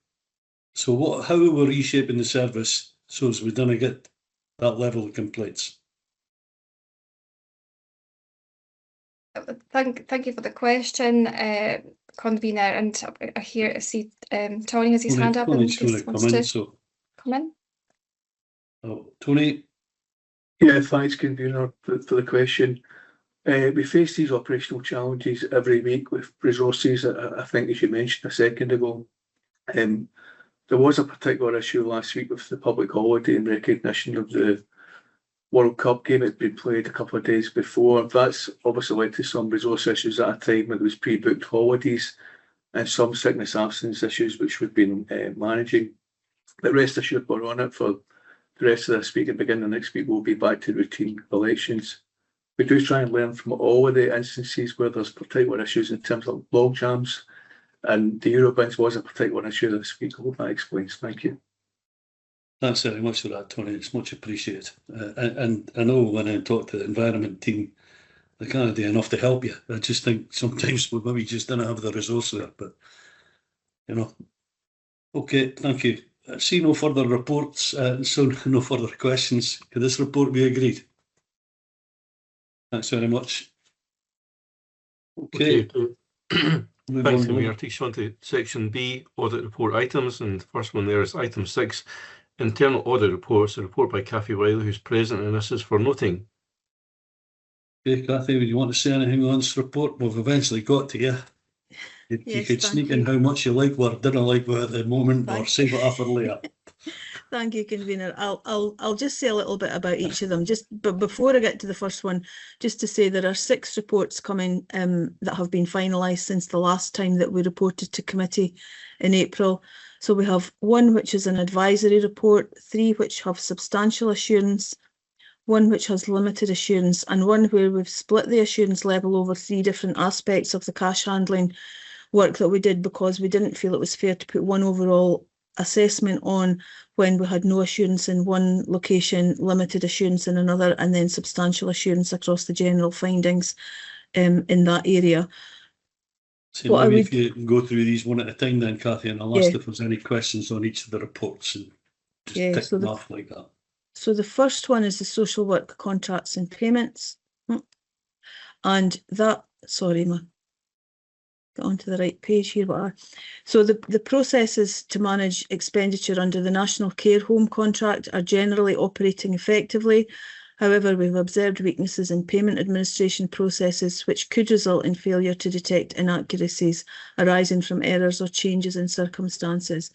So how are we reshaping the service so as we don't get that level of complaints?
Thank you for the question, convener. And I see Tony has his hand up and just wants to come in.
Oh, Tony.
Yeah, thanks, convener, for the question. We face these operational challenges every week with resources. I think, as you mentioned a second ago, there was a particular issue last week with the public holiday in recognition of the World Cup game that had been played a couple of days before. That's obviously led to some resource issues at a time when there was pre-booked holidays and some sickness absence issues which we've been managing. But rest assured, we're on it for the rest of this week, and beginning next week we'll be back to routine elections. We do try and learn from all of the instances where there's particular issues in terms of log jams, and the Eurobins was a particular issue this week. I hope that explains. Thank you.
Thanks very much for that, Tony. It's much appreciated. And I know when I talk to the environment team, they can't do enough to help you. I just think sometimes we maybe just don't have the resource there, but Okay, thank you. I see no further reports, so no further questions. Could this report be agreed? Thanks very much. Okay.
Thanks, Convener. Takes you on to section B, audit report items, and the first one there is item 6, internal audit reports, a report by Cathy Wiley, who's present, and this is for noting.
Okay, Cathy, would you want to say anything on this report? We've eventually got to you. If you could sneak in how much you like or didn't like at the moment, or save it up for later.
Thank you, convener. I'll just say a little bit about each of them. But before I get to the first one, just to say there are 6 reports coming that have been finalised since the last time that we reported to committee in April. So we have 1 which is an advisory report, 3 which have substantial assurance, 1 which has limited assurance, and 1 where we've split the assurance level over 3 different aspects of the cash handling work that we did, because we didn't feel it was fair to put one overall assessment on when we had no assurance in one location, limited assurance in another, and then substantial assurance across the general findings in that area.
So maybe if you can go through these one at a time then, Cathy, and I'll ask if there's any questions on each of the reports and just tick them off like that.
So the first one is the social work contracts and payments. And that, sorry, get onto the right page here. So the processes to manage expenditure under the National Care Home contract are generally operating effectively. However, we've observed weaknesses in payment administration processes which could result in failure to detect inaccuracies arising from errors or changes in circumstances.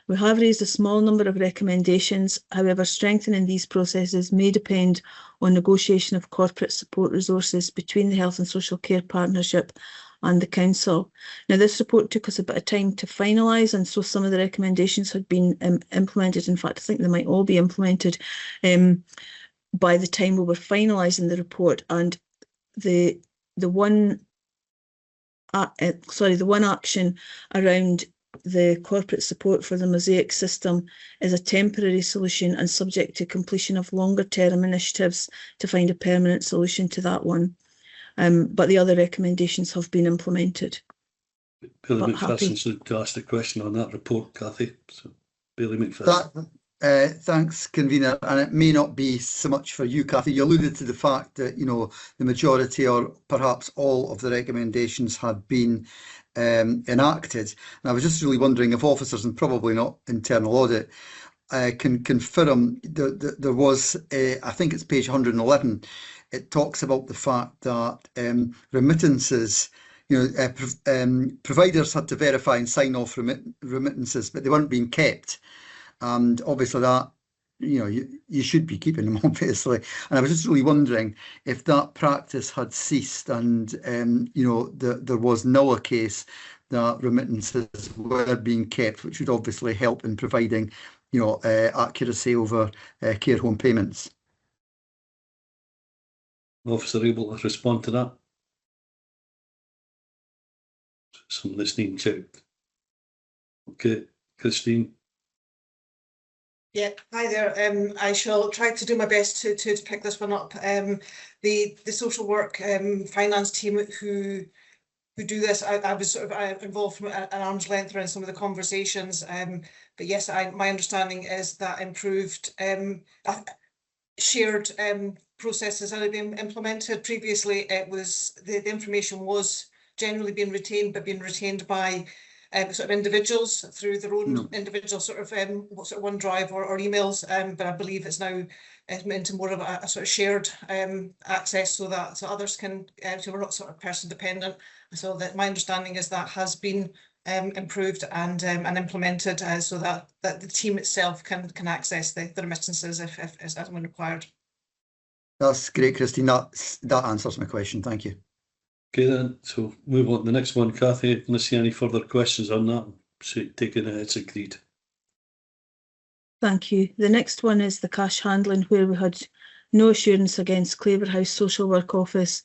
We have raised a small number of recommendations. However, strengthening these processes may depend on negotiation of corporate support resources between the Health and Social Care Partnership and the Council. Now, this report took us a bit of time to finalise, and so some of the recommendations had been implemented. In fact, I think they might all be implemented by the time we were finalising the report, and the the one action around the corporate support for the Mosaic system is a temporary solution and subject to completion of longer term initiatives to find a permanent solution to that one. But the other recommendations have been implemented.
Billy McPherson's to ask the question on that report, Cathy. So, Billy McPherson.
Thanks, convener. And it may not be so much for you, Cathy. You alluded to the fact that, you know, the majority or perhaps all of the recommendations had been enacted. And I was just really wondering if officers, and probably not internal audit, can confirm that there was, I think it's page 111, it talks about the fact that remittances, you know, providers had to verify and sign off remittances, but they weren't being kept. And obviously that, you know, you should be keeping them, obviously. And I was just really wondering if that practice had ceased and, you know, there was now a case that remittances were being kept, which would obviously help in providing, you know, accuracy over care home payments.
Officer able to respond to that? Some listening checked. Okay, Christine.
Yeah, hi there. I shall try to do my best to pick this one up. The social work finance team who do this, I was sort of involved from an arm's length around some of the conversations. But yes, my understanding is that improved shared processes are being implemented. Previously, it was the information was generally being retained, but being retained by sort of individuals through their own individual sort of OneDrive or emails, but I believe it's now into more of a sort of shared access, so that others can, so we're not sort of person dependent. So that my understanding is that has been improved and implemented, so that the team itself can access the remittances if as when required.
That's great, Christine. That answers my question. Thank you.
Okay then, so move on to the next one, Cathy. Unless you have any further questions on that, so taking it, it's agreed.
Thank you. The next one is the cash handling, where we had no assurance against Claverhouse Social Work Office,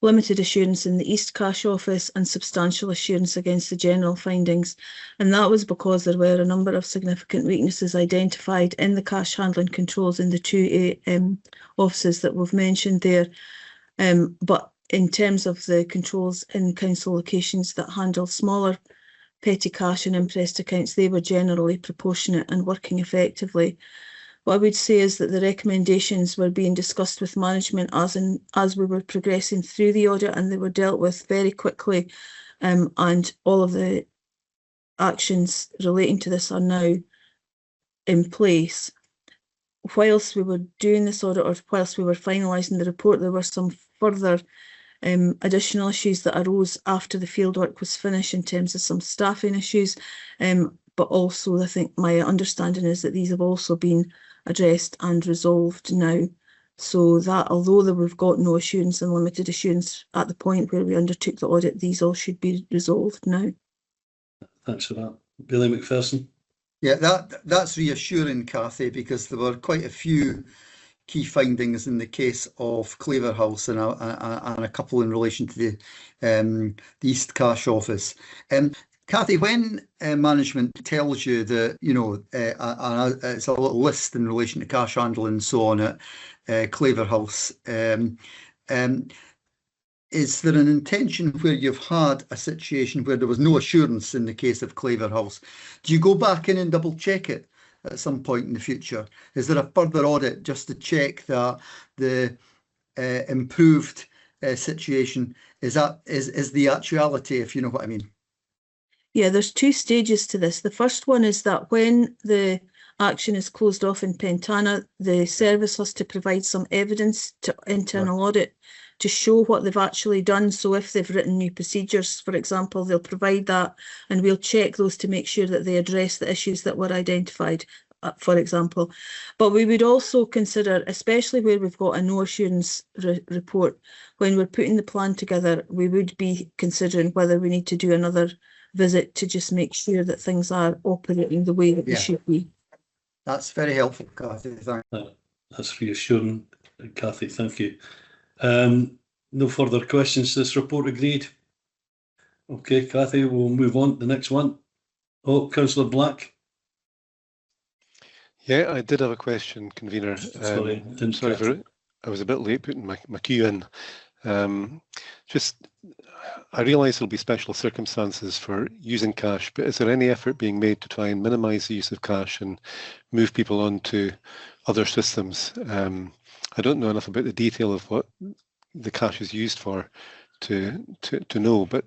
limited assurance in the East Cash Office, and substantial assurance against the general findings. And that was because there were a number of significant weaknesses identified in the cash handling controls in the two offices that we've mentioned there. But in terms of the controls in council locations that handle smaller petty cash and interest accounts, they were generally proportionate and working effectively. What I would say is that the recommendations were being discussed with management as we were progressing through the audit, and they were dealt with very quickly, and all of the actions relating to this are now in place. Whilst we were doing this audit, or whilst we were finalising the report, there were some further additional issues that arose after the fieldwork was finished in terms of some staffing issues, but also I think my understanding is that these have also been addressed and resolved now, so that although we've got no assurance and limited assurance at the point where we undertook the audit, these all should be resolved now.
Thanks for that. Billy McPherson.
Yeah, that's reassuring, Cathy, because there were quite a few key findings in the case of Claverhouse and a couple in relation to the East Cash Office. Cathy, when management tells you that, you know, it's a little list in relation to cash handling and so on at Claverhouse, is there an intention where you've had a situation where there was no assurance in the case of Claverhouse? Do you go back in and double check it at some point in the future? Is there a further audit just to check that the improved situation is the actuality, if you know what I mean?
Yeah, there's two stages to this. The first one is that when the action is closed off in Pentana, the service has to provide some evidence to internal audit to show what they've actually done. So if they've written new procedures, for example, they'll provide that, and we'll check those to make sure that they address the issues that were identified, for example. But we would also consider, especially where we've got a no assurance report, when we're putting the plan together, we would be considering whether we need to do another visit to just make sure that things are operating the way that they should be.
That's very helpful, Cathy. Thanks.
That's reassuring, Cathy. Thank you. No further questions to this report, agreed. Okay, Cathy, we'll move on to the next one. Oh, Councillor Black.
Yeah, I did have a question, convener.
Sorry,
I was a bit late putting my queue in. I realise there'll be special circumstances for using cash, but is there any effort being made to try and minimise the use of cash and move people on to other systems? I don't know enough about the detail of what the cash is used for to know, but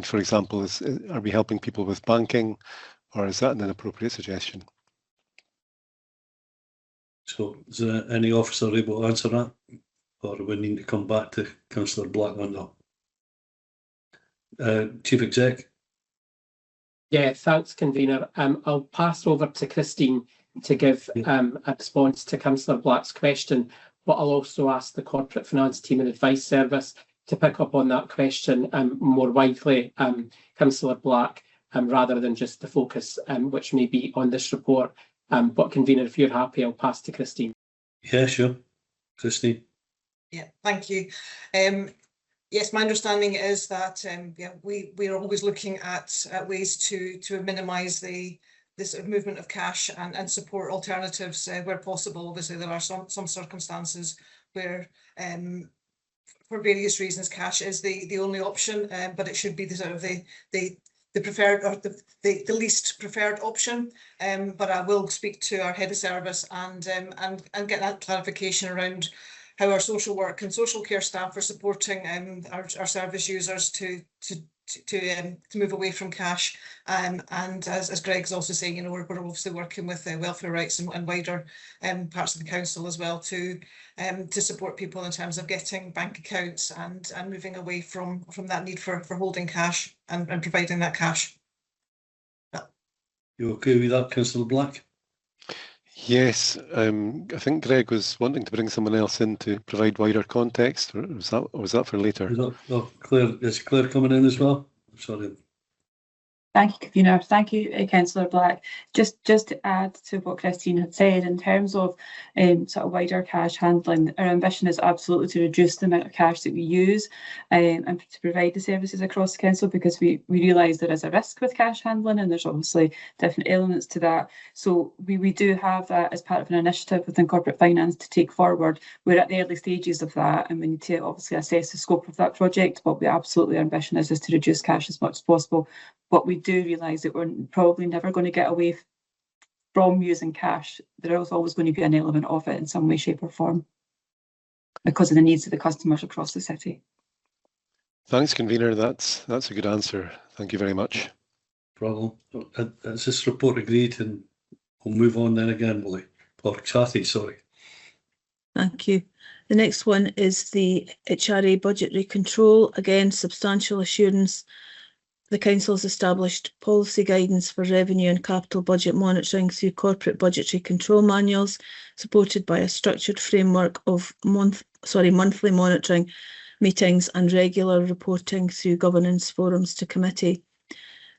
for example, are we helping people with banking, or is that an inappropriate suggestion?
So is there any officer able to answer that? Or do we need to come back to Councillor Black on that? Chief Exec.
Yeah, thanks, convener. I'll pass over to Christine to give a response to Councillor Black's question, but I'll also ask the Corporate Finance Team and Advice Service to pick up on that question more widely, Councillor Black, rather than just the focus which may be on this report. But convener, if you're happy, I'll pass to Christine.
Yeah, sure. Christine.
Yeah, thank you. Yes, my understanding is that we're always looking at ways to minimise the sort of movement of cash and support alternatives where possible. Obviously, there are some circumstances where for various reasons cash is the only option, but it should be the sort of the preferred or the least preferred option. But I will speak to our head of service and get that clarification around how our social work and social care staff are supporting our service users to move away from cash. And as Greg's also saying, we're obviously working with welfare rights and wider parts of the council as well to support people in terms of getting bank accounts and moving away from that need for holding cash and providing that cash.
You okay with that, Councillor Black?
Yes, I think Greg was wanting to bring someone else in to provide wider context, or was that for later?
Claire, is Claire coming in as well? Sorry.
Thank you, convener. Thank you, Councillor Black. Just to add to what Christine had said, in terms of sort of wider cash handling, our ambition is absolutely to reduce the amount of cash that we use and to provide the services across the council, because we realise there is a risk with cash handling, and there's obviously different elements to that. So we do have that as part of an initiative within corporate finance to take forward. We're at the early stages of that, and we need to obviously assess the scope of that project, but our ambition is just to reduce cash as much as possible. But we do realise that we're probably never going to get away from using cash. There is always going to be an element of it in some way, shape or form because of the needs of the customers across the city.
Thanks, convener. That's a good answer. Thank you very much.
Problem. Is this report agreed? And we'll move on then again, will we? Or Cathy, sorry.
Thank you. The next one is the HRA budgetary control. Again, substantial assurance. The Council has established policy guidance for revenue and capital budget monitoring through corporate budgetary control manuals, supported by a structured framework of monthly monitoring meetings and regular reporting through governance forums to committee.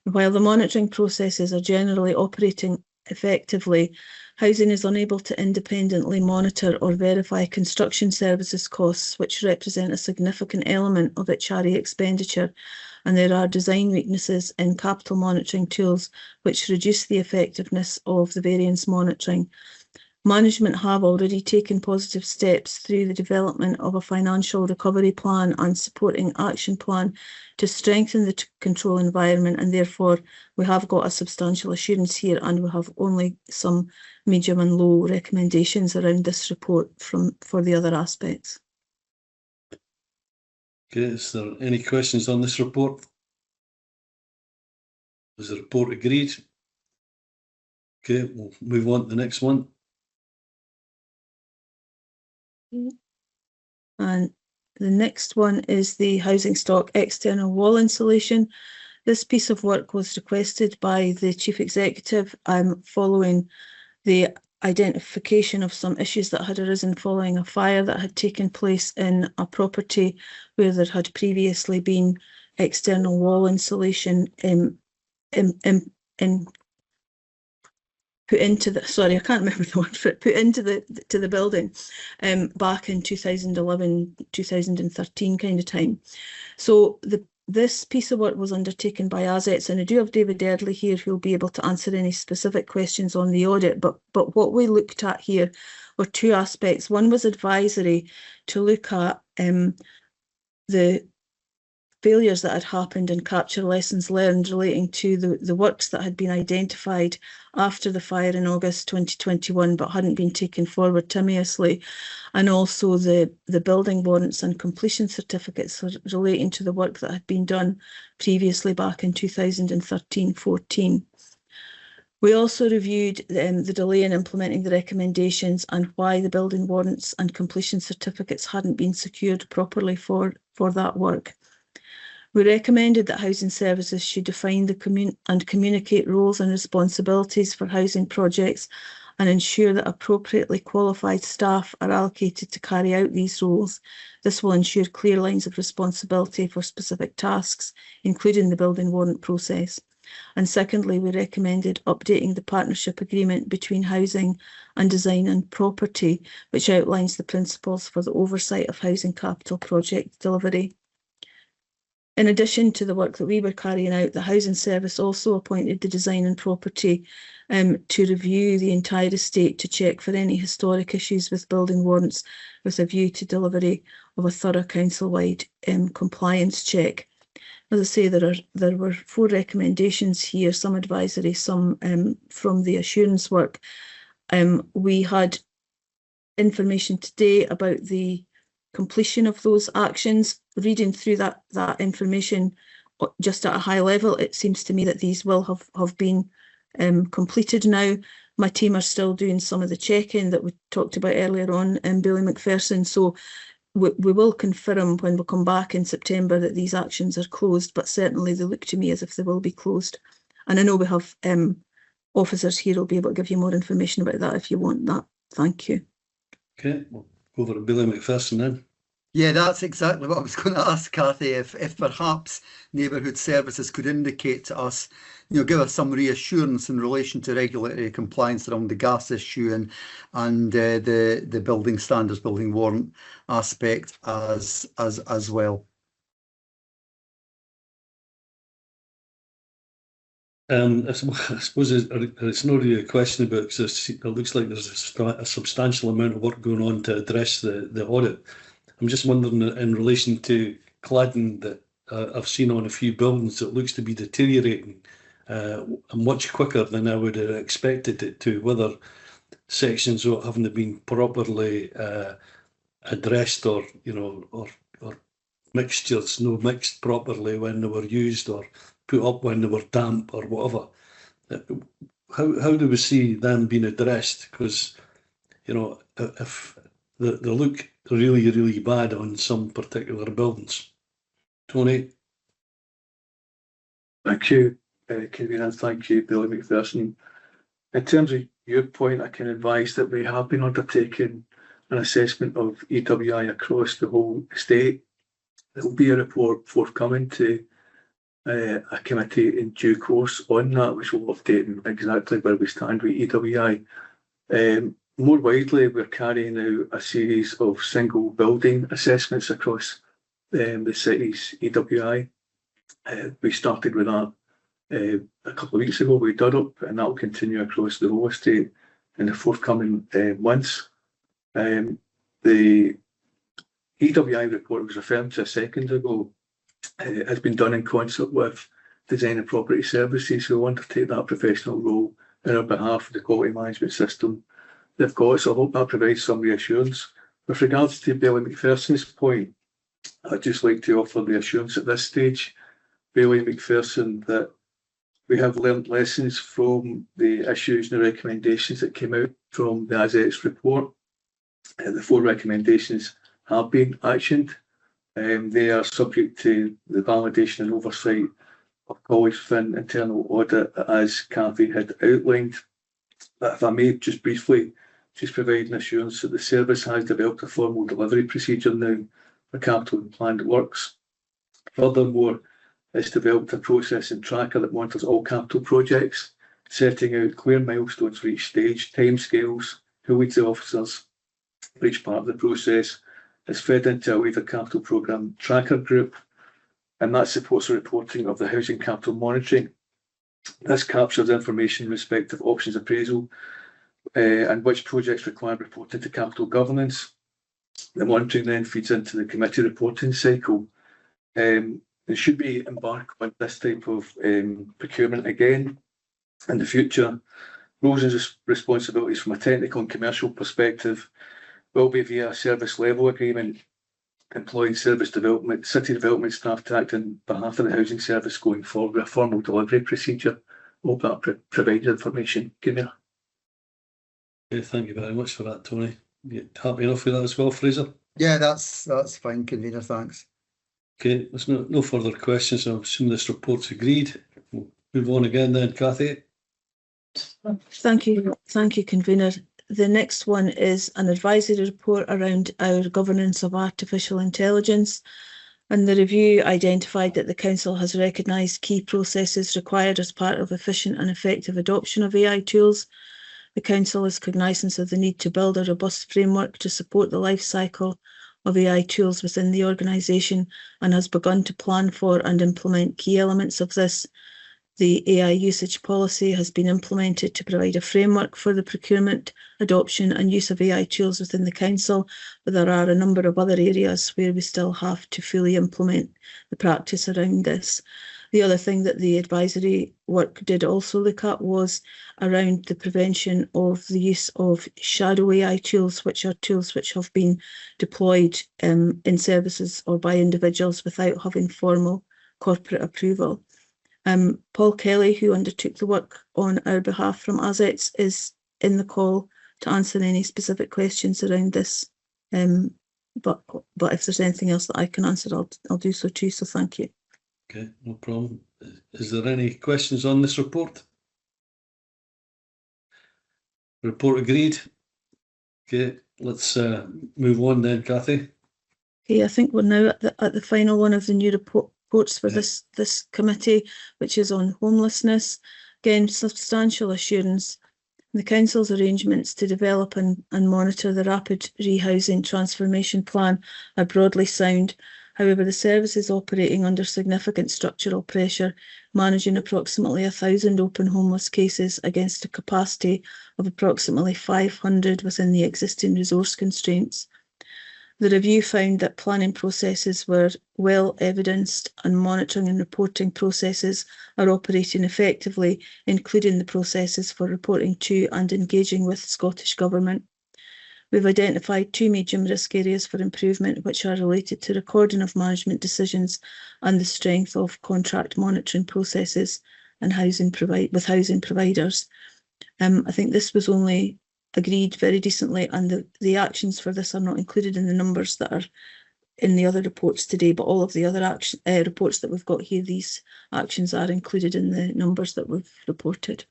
While the monitoring processes are generally operating effectively, housing is unable to independently monitor or verify construction services costs, which represent a significant element of HRA expenditure, and there are design weaknesses in capital monitoring tools which reduce the effectiveness of the variance monitoring. Management have already taken positive steps through the development of a financial recovery plan and supporting action plan to strengthen the control environment, and therefore we have got a substantial assurance here, and we have only some medium and low recommendations around this report for the other aspects.
Okay, is there any questions on this report? Is the report agreed? Okay, we'll move on to the next one.
And the next one is the housing stock external wall insulation. This piece of work was requested by the Chief Executive following the identification of some issues that had arisen following a fire that had taken place in a property where there had previously been external wall insulation put into the, sorry, I can't remember the word for it, put into the building back in 2011, 2013 kind of time. So this piece of work was undertaken by Assets, and I do have David Eardley here who will be able to answer any specific questions on the audit, but what we looked at here were two aspects. One was advisory, to look at the failures that had happened and capture lessons learned relating to the works that had been identified after the fire in August 2021 but hadn't been taken forward timeously, and also the building warrants and completion certificates relating to the work that had been done previously back in 2013-14. We also reviewed the delay in implementing the recommendations and why the building warrants and completion certificates hadn't been secured properly for that work. We recommended that housing services should define and communicate roles and responsibilities for housing projects and ensure that appropriately qualified staff are allocated to carry out these roles. This will ensure clear lines of responsibility for specific tasks, including the building warrant process. And secondly, we recommended updating the partnership agreement between housing and design and property, which outlines the principles for the oversight of housing capital project delivery. In addition to the work that we were carrying out, the Housing Service also appointed the Design and Property to review the entire estate to check for any historic issues with building warrants, with a view to delivery of a thorough council-wide compliance check. As I say, there were 4 recommendations here, some advisory, some from the assurance work. We had information today about the completion of those actions. Reading through that information just at a high level, it seems to me that these will have been completed now. My team are still doing some of the check-in that we talked about earlier on in Bailey Macpherson, so we will confirm when we come back in September that these actions are closed, but certainly they look to me as if they will be closed. And I know we have officers here who will be able to give you more information about that if you want that. Thank you.
Okay, we'll go over to Bailey Macpherson then.
Yeah, that's exactly what I was going to ask, Cathy, if perhaps neighbourhood services could indicate to us, give us some reassurance in relation to regulatory compliance around the gas issue and the building standards, building warrant aspect as well.
I suppose it's not really a question about, because it looks like there's a substantial amount of work going on to address the audit. I'm just wondering, in relation to cladding that I've seen on a few buildings, it looks to be deteriorating much quicker than I would have expected it to, whether sections haven't been properly addressed, or or mixtures no mixed properly when they were used, or put up when they were damp or whatever. How do we see them being addressed? Because if they look really, really bad on some particular buildings. Tony?
Thank you, Convener. Thank you, Billy Macpherson. In terms of your point, I can advise that we have been undertaking an assessment of EWI across the whole estate. There will be a report forthcoming to a committee in due course on that, which will update exactly where we stand with EWI. More widely, we're carrying out a series of single building assessments across the city's EWI. We started with that a couple of weeks ago with Durrup, and that will continue across the whole estate in the forthcoming months. The EWI report was referred to a second ago. Has been done in concert with Design and Property Services, who will undertake that professional role on our behalf of the quality management system they've got. So I hope that provides some reassurance. With regards to Bailey Macpherson's point, I'd just like to offer the assurance at this stage, Bailey Macpherson, that we have learned lessons from the issues and the recommendations that came out from the ASETS report. The 4 recommendations have been actioned. They are subject to the validation and oversight of colleagues within internal audit, as Cathy had outlined. But if I may just briefly provide an assurance that the service has developed a formal delivery procedure now for capital and planned works. Furthermore, it's developed a process and tracker that monitors all capital projects setting out clear milestones for each stage, timescales, who leads the officers for each part of the process. It's fed into a Waiver Capital Programme tracker group, and that supports the reporting of the housing capital monitoring. This captures information in respect of options appraisal and which projects require reporting to capital governance. The monitoring then feeds into the committee reporting cycle. And should we embark on this type of procurement again in the future, roles and responsibilities from a technical and commercial perspective will be via a service level agreement, employing service development, city development staff to act on behalf of the housing service going forward with a formal delivery procedure. Hope that provides information. Convener.
Okay, thank you very much for that, Tony. You happy enough with that as well, Fraser?
Yeah, that's fine, Convener, thanks.
Okay, there's no further questions. I assume this report's agreed. We'll move on again then, Cathy.
Thank you, Convener. The next one is an advisory report around our governance of artificial intelligence. And the review identified that the Council has recognised key processes required as part of efficient and effective adoption of AI tools. The Council is cognisant of the need to build a robust framework to support the life cycle of AI tools within the organisation and has begun to plan for and implement key elements of this. The AI usage policy has been implemented to provide a framework for the procurement, adoption and use of AI tools within the Council, but there are a number of other areas where we still have to fully implement the practice around this. The other thing that the advisory work did also look at was around the prevention of the use of shadow AI tools, which are tools which have been deployed in services or by individuals without having formal corporate approval. Paul Kelly, who undertook the work on our behalf from Assets, is in the call to answer any specific questions around this. But if there's anything else that I can answer, I'll do so too. So thank you.
Okay, no problem. Is there any questions on this report? Report agreed. Okay, let's move on then, Cathy.
Okay, I think we're now at the final one of the new reports for this committee, which is on homelessness. Again, substantial assurance. The Council's arrangements to develop and monitor the rapid rehousing transformation plan are broadly sound. However, the service is operating under significant structural pressure, managing approximately 1,000 open homeless cases against a capacity of approximately 500 within the existing resource constraints. The review found that planning processes were well evidenced and monitoring and reporting processes are operating effectively, including the processes for reporting to and engaging with Scottish Government. We've identified two medium risk areas for improvement, which are related to recording of management decisions and the strength of contract monitoring processes and housing providers. I think this was only agreed very recently, and the actions for this are not included in the numbers that are in the other reports today, but all of the other reports that we've got here, these actions are included in the numbers that we've reported.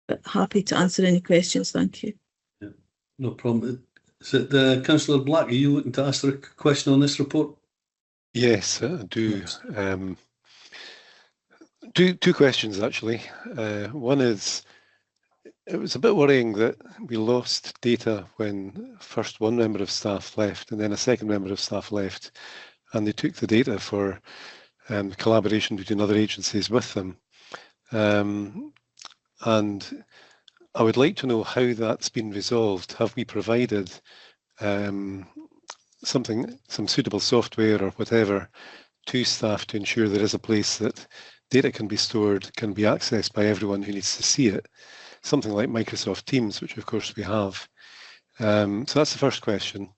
But happy to answer any questions, thank you.
Yeah, no problem. Is it Councillor Black, are you looking to ask a question on this report?
Yes, I do. Two questions actually. One is, it was a bit worrying that we lost data when first one member of staff left and then a second member of staff left, and they took the data for collaboration between other agencies with them. And I would like to know how that's been resolved. Have we provided some suitable software or whatever to staff to ensure there is a place that data can be stored, can be accessed by everyone who needs to see it? Something like Microsoft Teams, which of course we have. So that's the first question.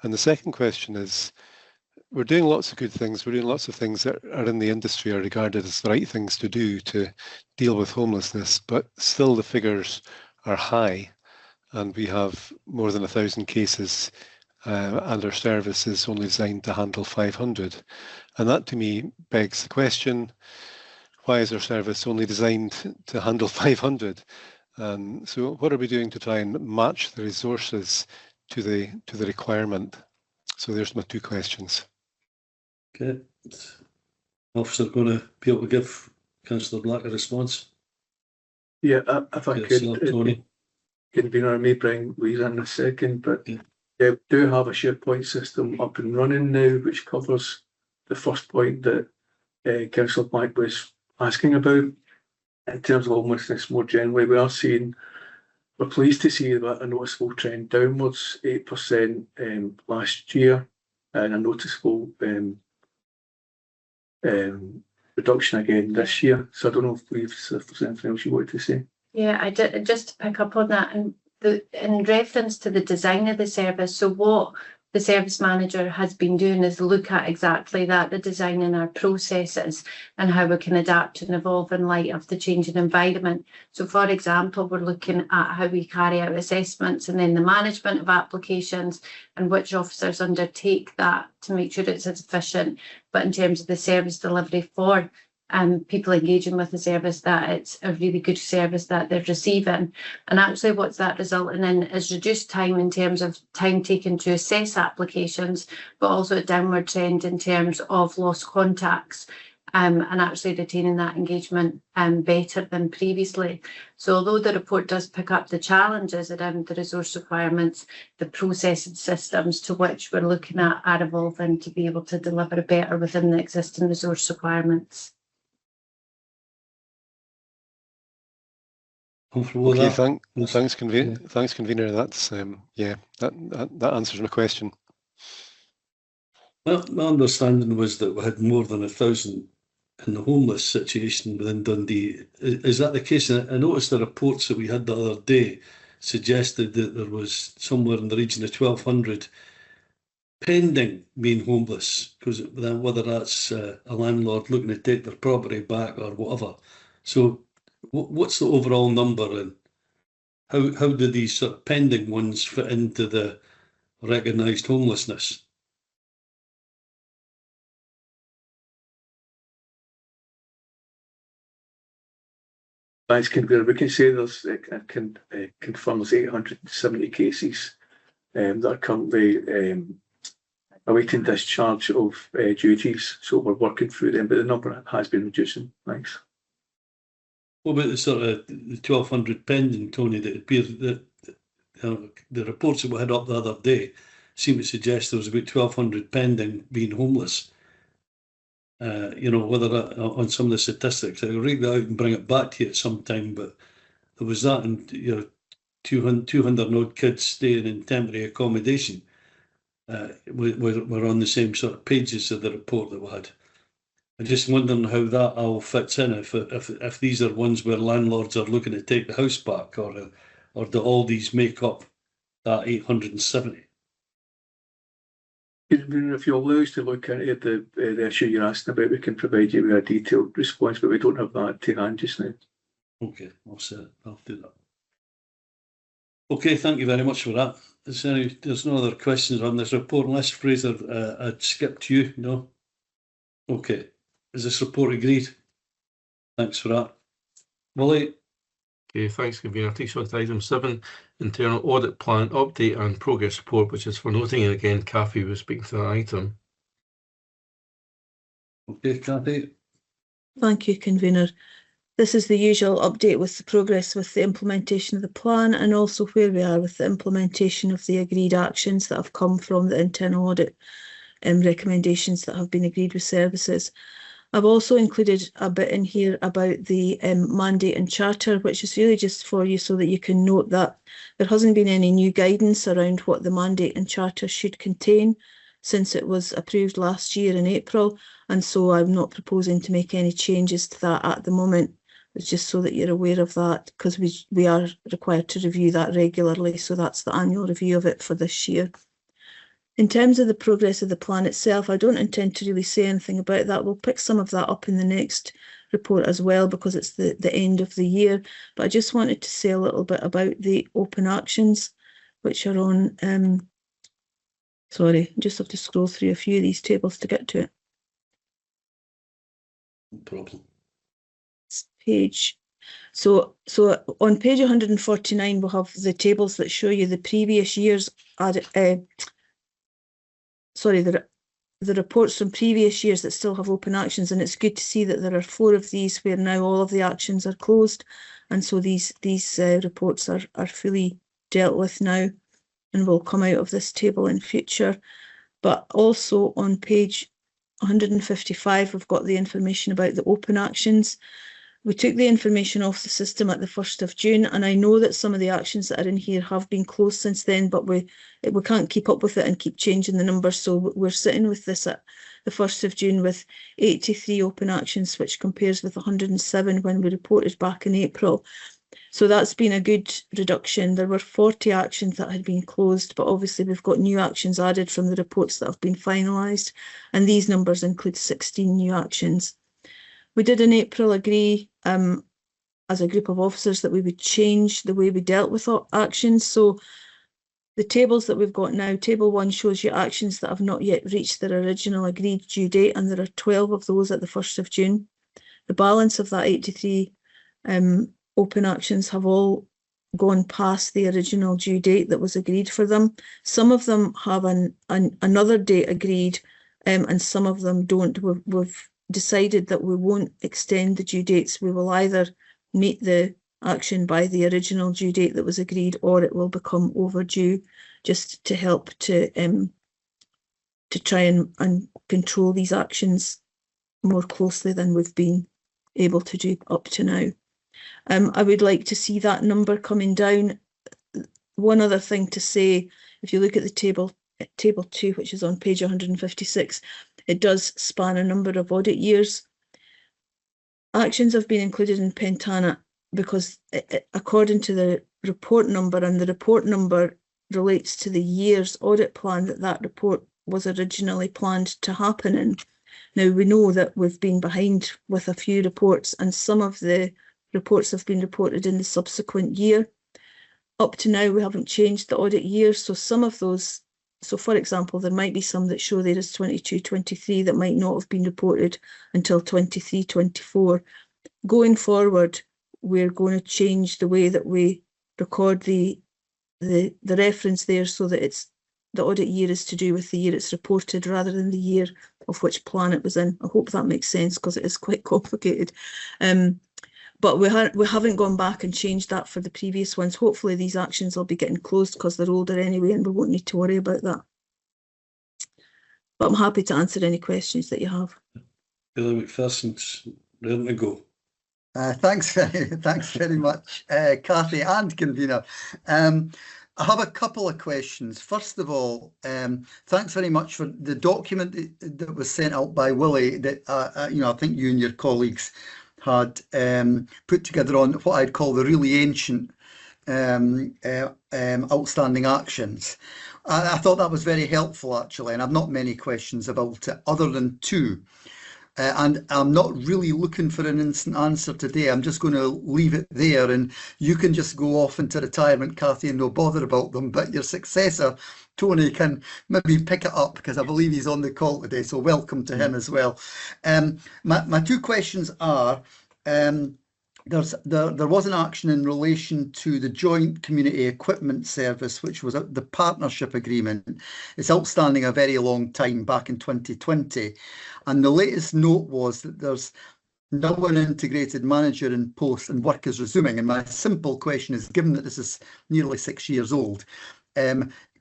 And the second question is, we're doing lots of good things. We're doing lots of things that are in the industry are regarded as the right things to do to deal with homelessness, but still the figures are high. And we have more than 1,000 cases and our service is only designed to handle 500. And that to me begs the question, why is our service only designed to handle 500? So what are we doing to try and match the resources to the requirement? So there's my two questions.
Okay. Officer going to be able to give Councillor Black a response?
Yeah, if I
Yourself,
could,
Tony.
Convener, I may bring Louise in a second, but
Yeah.
yeah, we do have a SharePoint system up and running now, which covers the first point that Councillor Black was asking about. In terms of homelessness more generally, we're pleased to see that a noticeable trend downwards, 8% last year, and a noticeable reduction again this year. So I don't know if there's anything else you wanted to say.
Yeah, I did, just to pick up on that, and in reference to the design of the service. So what the service manager has been doing is look at exactly that, the design in our processes and how we can adapt and evolve in light of the changing environment. So for example, we're looking at how we carry out assessments and then the management of applications and which officers undertake that to make sure it's as efficient, but in terms of the service delivery for people engaging with the service, that it's a really good service that they're receiving. And actually what's that resulting in is reduced time in terms of time taken to assess applications, but also a downward trend in terms of lost contacts, and actually retaining that engagement better than previously. So although the report does pick up the challenges around the resource requirements, the process and systems to which we're looking at are evolving to be able to deliver better within the existing resource requirements.
Okay, thanks, convener. That's that answers my question.
Well, my understanding was that we had more than 1,000 in the homeless situation within Dundee. Is that the case? I noticed the reports that we had the other day suggested that there was somewhere in the region of 1,200 pending being homeless, because then whether that's a landlord looking to take their property back or whatever. So what's the overall number, and how do these sort of pending ones fit into the recognised homelessness?
Thanks, Convener. We can say there's confirm there's 870 cases that are currently awaiting discharge of duties. So we're working through them, but the number has been reducing. Thanks.
What about the sort of the 1,200 pending, Tony? That appears that the reports that we had up the other day seem to suggest there was about 1,200 pending being homeless. Whether on some of the statistics, I'll read that out and bring it back to you at some time. But there was that, and 200 odd kids staying in temporary accommodation. We're on the same sort of pages of the report that we had. I'm just wondering how that all fits in, if these are ones where landlords are looking to take the house back, or do all these make up that 870?
If you'll allow us to look at the issue you're asking about, we can provide you with a detailed response, but we don't have that to hand just now.
Okay, I'll do that. Okay, thank you very much for that. There's no other questions on this report, unless, Fraser, I'd skipped you, no? Okay. Is this report agreed? Thanks for that. Willie?
Okay, thanks, Convener. Takes us to item 7, Internal Audit Plan Update and Progress Report, which is for noting, and again, Kathy was speaking to that item.
Okay, Kathy.
Thank you, Convener. This is the usual update with the progress with the implementation of the plan, and also where we are with the implementation of the agreed actions that have come from the internal audit recommendations that have been agreed with services. I've also included a bit in here about the mandate and charter, which is really just for you so that you can note that there hasn't been any new guidance around what the mandate and charter should contain since it was approved last year in April, and so I'm not proposing to make any changes to that at the moment. It's just so that you're aware of that, because we are required to review that regularly, so that's the annual review of it for this year. In terms of the progress of the plan itself, I don't intend to really say anything about that. We'll pick some of that up in the next report as well, because it's the end of the year. But I just wanted to say a little bit about the open actions, which are on, sorry, I just have to scroll through a few of these tables to get to it.
No problem.
Page. So on page 149, we'll have the tables that show you the previous year's the reports from previous years that still have open actions, and it's good to see that there are 4 of these where now all of the actions are closed, and so these reports are fully dealt with now and will come out of this table in future. But also on page 155, we've got the information about the open actions. We took the information off the system at the 1st of June, and I know that some of the actions that are in here have been closed since then, but we can't keep up with it and keep changing the numbers. So we're sitting with this at the 1st of June with 83 open actions, which compares with 107 when we reported back in April. So that's been a good reduction. There were 40 actions that had been closed, but obviously we've got new actions added from the reports that have been finalised, and these numbers include 16 new actions. We did in April agree as a group of officers that we would change the way we dealt with actions. So the tables that we've got now, table 1 shows you actions that have not yet reached their original agreed due date, and there are 12 of those at the 1st of June. The balance of that 83 open actions have all gone past the original due date that was agreed for them. Some of them have another date agreed, and some of them don't. We've decided that we won't extend the due dates. We will either meet the action by the original due date that was agreed, or it will become overdue, just to help to try and control these actions more closely than we've been able to do up to now. I would like to see that number coming down. One other thing to say, if you look at the table 2, which is on page 156, it does span a number of audit years. Actions have been included in Pentana because according to the report number, and the report number relates to the year's audit plan that report was originally planned to happen in. Now, we know that we've been behind with a few reports, and some of the reports have been reported in the subsequent year. Up to now, we haven't changed the audit year, so some of those, so for example, there might be some that show there is 22-23 that might not have been reported until 23-24. Going forward, we're going to change the way that we record the reference there, so that the audit year is to do with the year it's reported rather than the year of which plan it was in. I hope that makes sense, because it is quite complicated. But we haven't gone back and changed that for the previous ones. Hopefully these actions will be getting closed because they're older anyway, and we won't need to worry about that. But I'm happy to answer any questions that you have.
Billy McPherson's ready to go.
Thanks very much, Cathy and convener. I have a couple of questions. First of all, thanks very much for the document that was sent out by Willie that I think you and your colleagues had put together on what I'd call the really ancient outstanding actions. I thought that was very helpful, actually, and I've not many questions about it other than 2. And I'm not really looking for an instant answer today. I'm just going to leave it there, and you can just go off into retirement, Cathy, and no bother about them. But your successor, Tony, can maybe pick it up, because I believe he's on the call today. So welcome to him as well. My 2 questions are, there was an action in relation to the Joint Community Equipment Service, which was the partnership agreement. It's outstanding a very long time, back in 2020. And the latest note was that there's now an integrated manager in post and work is resuming. And my simple question is, given that this is nearly 6 years old,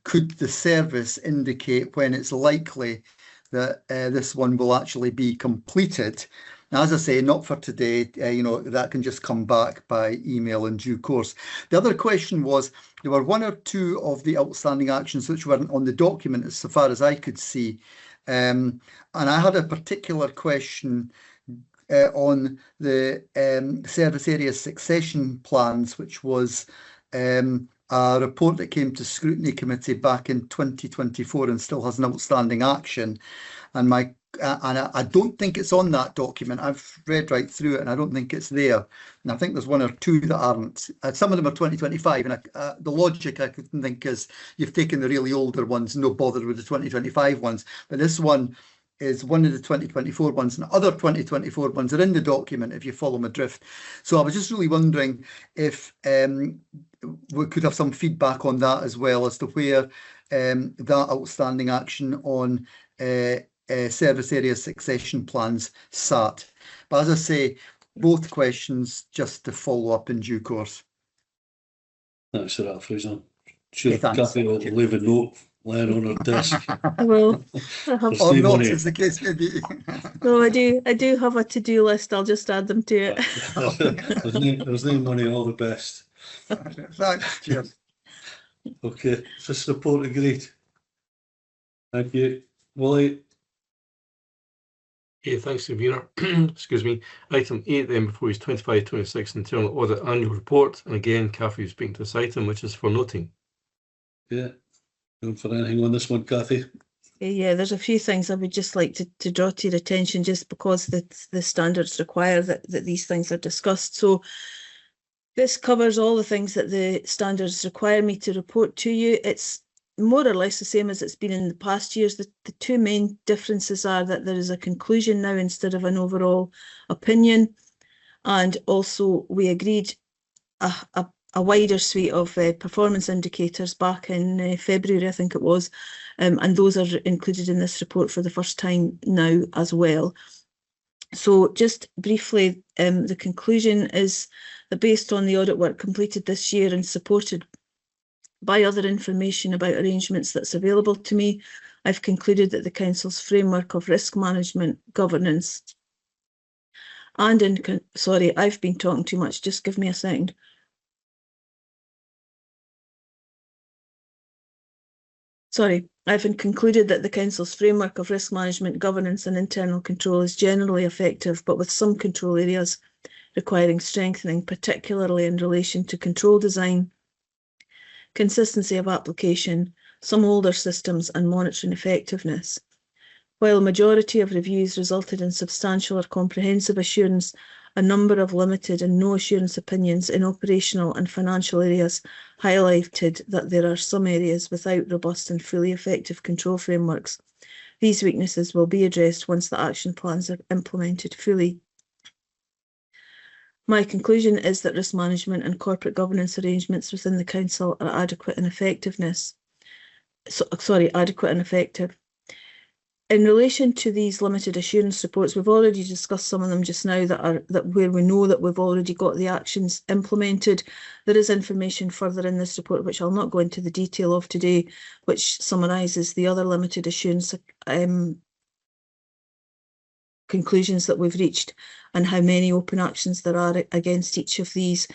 could the service indicate when it's likely that this one will actually be completed? Now, as I say, not for today, that can just come back by email in due course. The other question was, there were 1 or 2 of the outstanding actions which weren't on the document so far as I could see. And I had a particular question on the service area succession plans, which was a report that came to Scrutiny Committee back in 2024 and still has an outstanding action. And I don't think it's on that document. I've read right through it, and I don't think it's there. And I think there's 1 or 2 that aren't. Some of them are 2025, and the logic I could think is you've taken the really older ones, no bother with the 2025 ones. But this one is one of the 2024 ones, and other 2024 ones are in the document if you follow my drift. So I was just really wondering if we could have some feedback on that as well, as to where that outstanding action on service area succession plans sat. But as I say, both questions just to follow up in due course.
Thanks for that, Fraser. Sure,
Okay, thanks.
Cathy will leave a note lying on her desk.
I will. I have,
There's
Or
no
not,
money.
as the case may be.
no, I do have a to-do list. I'll just add them to it.
There's no money. All the best.
Thanks. Cheers.
Okay, this report agreed. Thank you. Willie.
Yeah, thanks, Convener. Excuse me. Item 8 then before his 25-26 internal audit annual report. And again, Cathy is speaking to this item, which is for noting.
Yeah. Going for anything on this one, Cathy?
Yeah, there's a few things I would just like to draw to your attention, just because the standards require that these things are discussed. So this covers all the things that the standards require me to report to you. It's more or less the same as it's been in the past years. The two main differences are that there is a conclusion now instead of an overall opinion. And also we agreed a wider suite of performance indicators back in February, I think it was. And those are included in this report for the first time now as well. So just briefly, the conclusion is that based on the audit work completed this year and supported by other information about arrangements that's available to me, I've concluded that the Council's framework of risk management, governance, and sorry, I've been talking too much, just give me a second. Sorry, I've concluded that the Council's framework of risk management, governance and internal control is generally effective, but with some control areas requiring strengthening, particularly in relation to control design, consistency of application, some older systems and monitoring effectiveness. While a majority of reviews resulted in substantial or comprehensive assurance, a number of limited and no assurance opinions in operational and financial areas highlighted that there are some areas without robust and fully effective control frameworks. These weaknesses will be addressed once the action plans are implemented fully. My conclusion is that risk management and corporate governance arrangements within the Council are adequate and effective. In relation to these limited assurance reports, we've already discussed some of them just now that where we know that we've already got the actions implemented. There is information further in this report, which I'll not go into the detail of today, which summarises the other limited assurance conclusions that we've reached and how many open actions there are against each of these.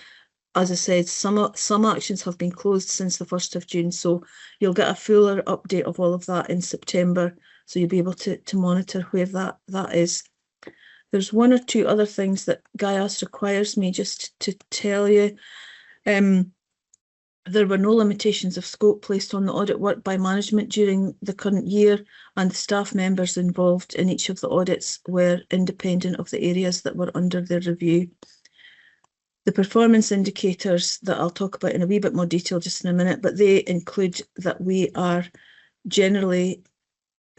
As I said, some actions have been closed since the 1st of June, so you'll get a fuller update of all of that in September, so you'll be able to monitor where that is. There's one or two other things that GAIAS requires me just to tell you. There were no limitations of scope placed on the audit work by management during the current year, and the staff members involved in each of the audits were independent of the areas that were under their review. The performance indicators that I'll talk about in a wee bit more detail just in a minute, but they include that we are generally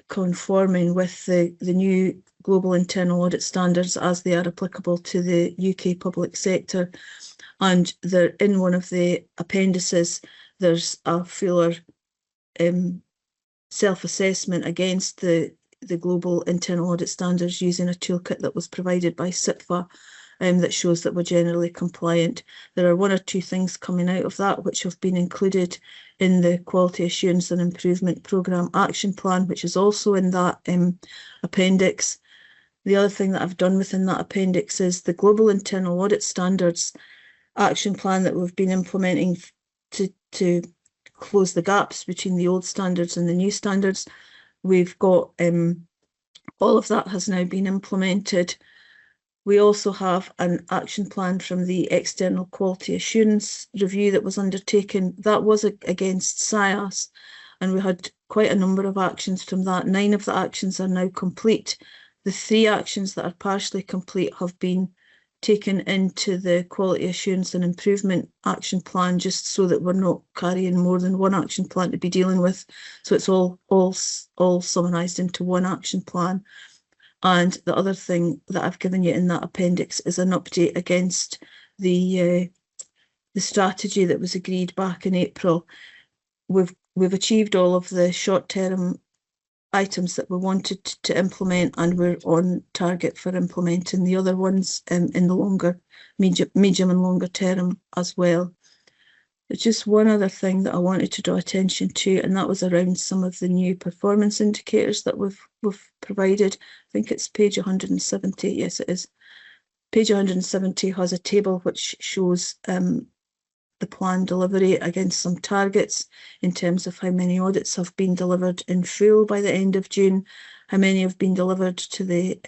conforming with the new global internal audit standards as they are applicable to the UK public sector. And there, in one of the appendices, there's a fuller self-assessment against the global internal audit standards using a toolkit that was provided by SIPFA that shows that we're generally compliant. There are one or two things coming out of that which have been included in the Quality Assurance and Improvement Programme Action Plan, which is also in that appendix. The other thing that I've done within that appendix is the Global Internal Audit Standards Action Plan that we've been implementing to close the gaps between the old standards and the new standards. We've got all of that has now been implemented. We also have an action plan from the external quality assurance review that was undertaken. That was against SIAS, and we had quite a number of actions from that. 9 of the actions are now complete. The 3 actions that are partially complete have been taken into the Quality Assurance and Improvement Action Plan, just so that we're not carrying more than one action plan to be dealing with. So it's all summarised into one action plan. And the other thing that I've given you in that appendix is an update against the strategy that was agreed back in April. We've achieved all of the short-term items that we wanted to implement, and we're on target for implementing the other ones in the longer, medium and longer term as well. There's just one other thing that I wanted to draw attention to, and that was around some of the new performance indicators that we've provided. I think it's page 170. Yes, it is. Page 170 has a table which shows the plan delivery against some targets in terms of how many audits have been delivered in full by the end of June, how many have been delivered to the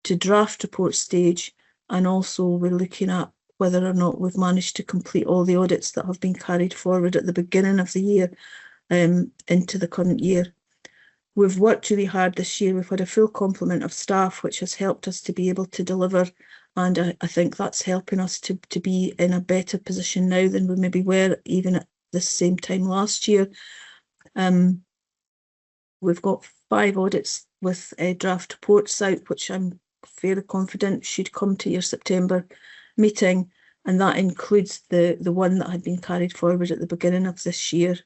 to draft report stage, and also we're looking at whether or not we've managed to complete all the audits that have been carried forward at the beginning of the year into the current year. We've worked really hard this year. We've had a full complement of staff, which has helped us to be able to deliver, and I think that's helping us to be in a better position now than we maybe were even at the same time last year. We've got 5 audits with draft reports out, which I'm fairly confident should come to your September meeting, and that includes the one that had been carried forward at the beginning of this year.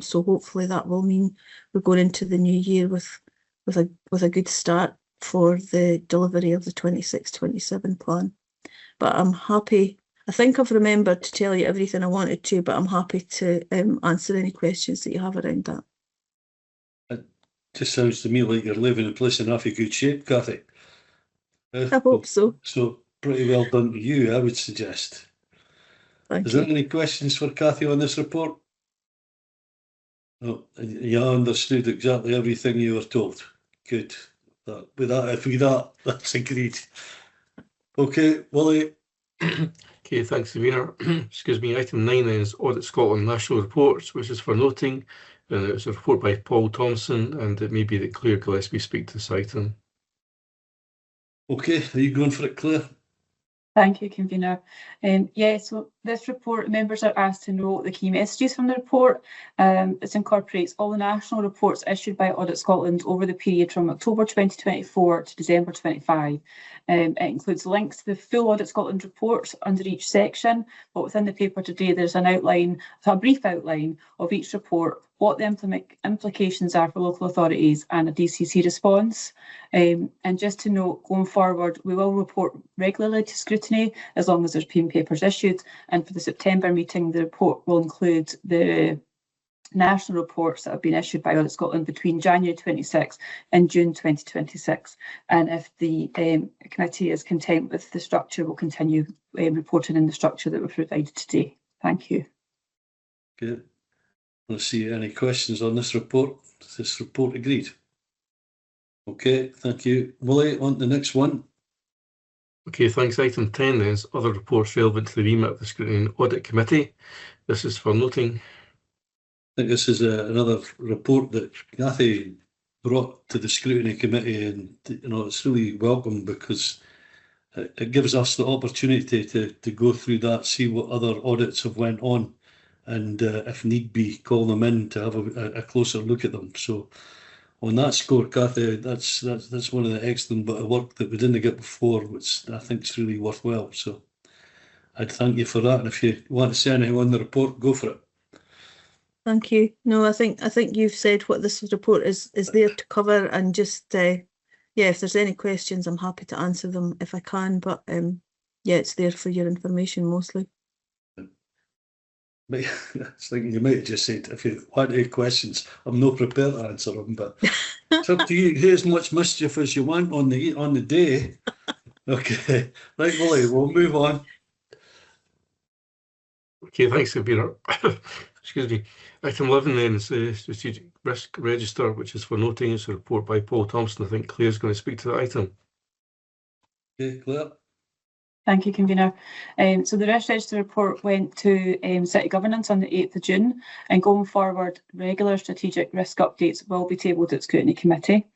So hopefully that will mean we're going into the new year with a good start for the delivery of the 26-27 plan. But I'm happy. I think I've remembered to tell you everything I wanted to, but I'm happy to answer any questions that you have around that.
It just sounds to me like you're leaving the place in half a good shape, Cathy.
I hope so.
So pretty well done to you, I would suggest.
Thank
Is
you.
there any questions for Cathy on this report? No, you understood exactly everything you were told. Good. That's agreed. Okay, Willie.
Okay, thanks, Convener. Excuse me. Item 9 is Audit Scotland National Reports, which is for noting. And it's a report by Paul Thompson, and it may be that Claire Gillespie speak to this item.
Okay, are you going for it, Claire?
Thank you, Convener. So this report, members are asked to note the key messages from the report. This incorporates all the national reports issued by Audit Scotland over the period from October 2024 to December 25. It includes links to the full Audit Scotland reports under each section, but within the paper today there's an outline, so a brief outline of each report, what the implications are for local authorities, and a DCC response. And just to note, going forward, we will report regularly to Scrutiny as long as there's been papers issued, and for the September meeting the report will include the national reports that have been issued by Audit Scotland between January 26 and June 2026. And if the committee is content with the structure, we'll continue reporting in the structure that we've provided today. Thank you.
Good. Let's see any questions on this report. Is this report agreed? Okay, thank you. Willie, on the next one.
Okay, thanks. Item 10 is other reports relevant to the remit of the Scrutiny and Audit Committee. This is for noting.
I think this is another report that Cathy brought to the Scrutiny Committee, and it's really welcome because it gives us the opportunity to go through that, see what other audits have went on, and if need be, call them in to have a closer look at them. So on that score, Cathy, that's one of the excellent bit of work that we didn't get before, which I think is really worthwhile. So I'd thank you for that, and if you want to say anything on the report, go for it.
Thank you. No, I think you've said what this report is there to cover, and just if there's any questions, I'm happy to answer them if I can. But it's there for your information mostly.
I was thinking you might have just said if you want any questions, I'm not prepared to answer them. But it's up to you. Do as much mischief as you want on the day. Okay, right, Willie. We'll move on.
Okay, thanks, Peter. Excuse me. Item 11 then is the Strategic Risk Register, which is for noting. It's a report by Paul Thompson. I think Claire's going to speak to that item.
Okay, Claire.
Thank you, Convener. So the Risk Register report went to City Governance on the 8th of June, and going forward, regular strategic risk updates will be tabled at Scrutiny Committee.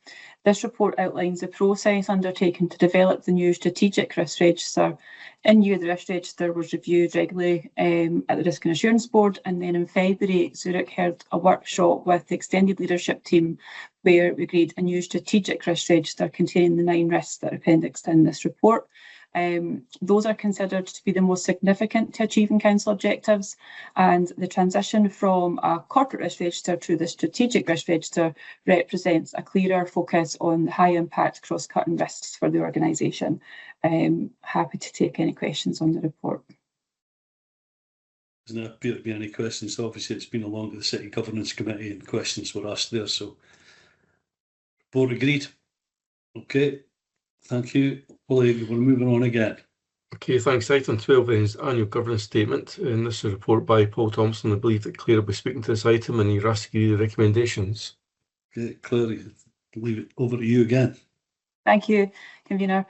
This report outlines the process undertaken to develop the new Strategic Risk Register. In year, the Risk Register was reviewed regularly at the Risk and Assurance Board, and then in February, Zurich held a workshop with the extended leadership team where we agreed a new Strategic Risk Register containing the 9 risks that are appendixed in this report. Those are considered to be the most significant to achieving council objectives, and the transition from a corporate risk register to the strategic risk register represents a clearer focus on high impact cross-cutting risks for the organisation. Happy to take any questions on the report.
Doesn't appear to be any questions. Obviously, it's been along to the City Governance Committee and questions were asked there. So, report agreed. Okay, thank you. Willie, we're moving on again.
Okay, thanks. Item 12 is Annual Governance Statement, and this is a report by Paul Thompson. I believe that Claire will be speaking to this item and you're asked to give the recommendations. Okay, Claire, leave it over to you again.
Thank you, Convener.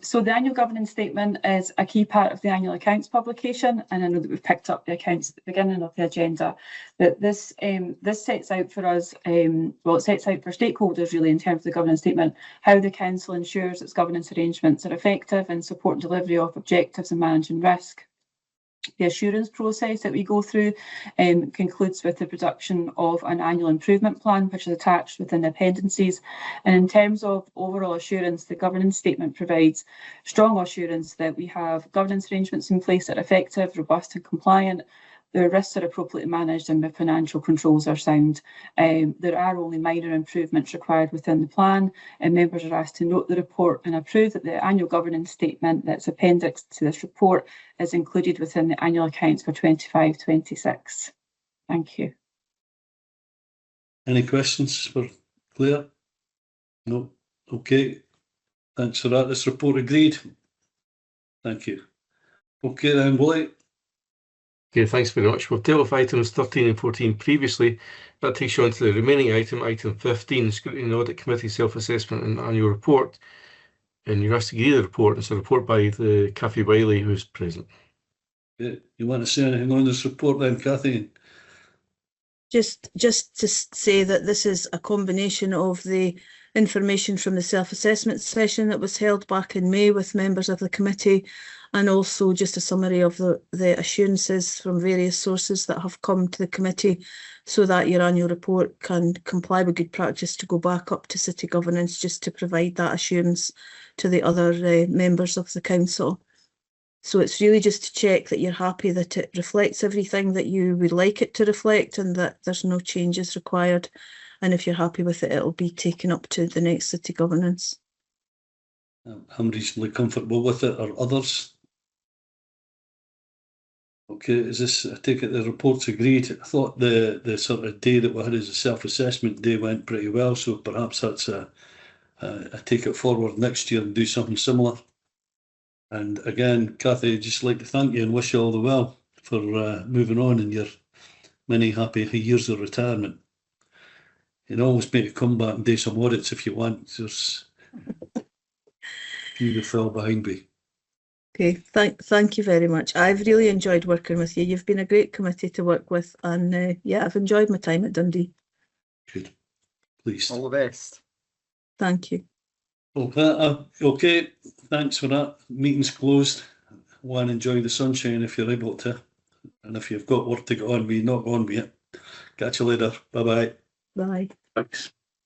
So the annual governance statement is a key part of the annual accounts publication, and I know that we've picked up the accounts at the beginning of the agenda. But this sets out for us, well, it sets out for stakeholders really in terms of the governance statement, how the council ensures its governance arrangements are effective in support and delivery of objectives and managing risk. The assurance process that we go through concludes with the production of an annual improvement plan, which is attached within the appendices. And in terms of overall assurance, the governance statement provides strong assurance that we have governance arrangements in place that are effective, robust and compliant. The risks are appropriately managed and the financial controls are sound. There are only minor improvements required within the plan, and members are asked to note the report and approve that the annual governance statement that's appendixed to this report is included within the annual accounts for 25-26. Thank you.
Any questions for Claire? No? Okay. Thanks for that. This report agreed. Thank you. Okay then, Willie. Okay, thanks very much. We've dealt with items 13 and 14 previously. That takes you on to the remaining item, item 15, Scrutiny and Audit Committee Self-Assessment and Annual Report. And you're asked to give the report. It's a report by the Cathy Wiley, who's present. Okay. You want to say anything on this report then, Cathy?
Just to say that this is a combination of the information from the self-assessment session that was held back in May with members of the committee, and also just a summary of the assurances from various sources that have come to the committee, so that your annual report can comply with good practice to go back up to City Governance, just to provide that assurance to the other members of the council. So it's really just to check that you're happy that it reflects everything that you would like it to reflect and that there's no changes required. And if you're happy with it, it'll be taken up to the next City Governance.
I'm reasonably comfortable with it. Are others? Okay, is this, I take it the report's agreed. I thought the sort of day that we had as a self-assessment day went pretty well, so perhaps that's a take it forward next year and do something similar. And again, Cathy, I'd just like to thank you and wish you all the well for moving on in your many happy years of retirement. You can always make a comeback and do some audits if you want. There's a few that fell behind me.
Okay, thank you very much. I've really enjoyed working with you. You've been a great committee to work with, and yeah, I've enjoyed my time at Dundee.
Good. Please.
All the best.
Thank you.
Okay, thanks for that. Meeting's closed. Go and enjoy the sunshine if you're able to. And if you've got work to get on with, not go on with it. Catch you later. Bye-bye.
Bye.
Thanks.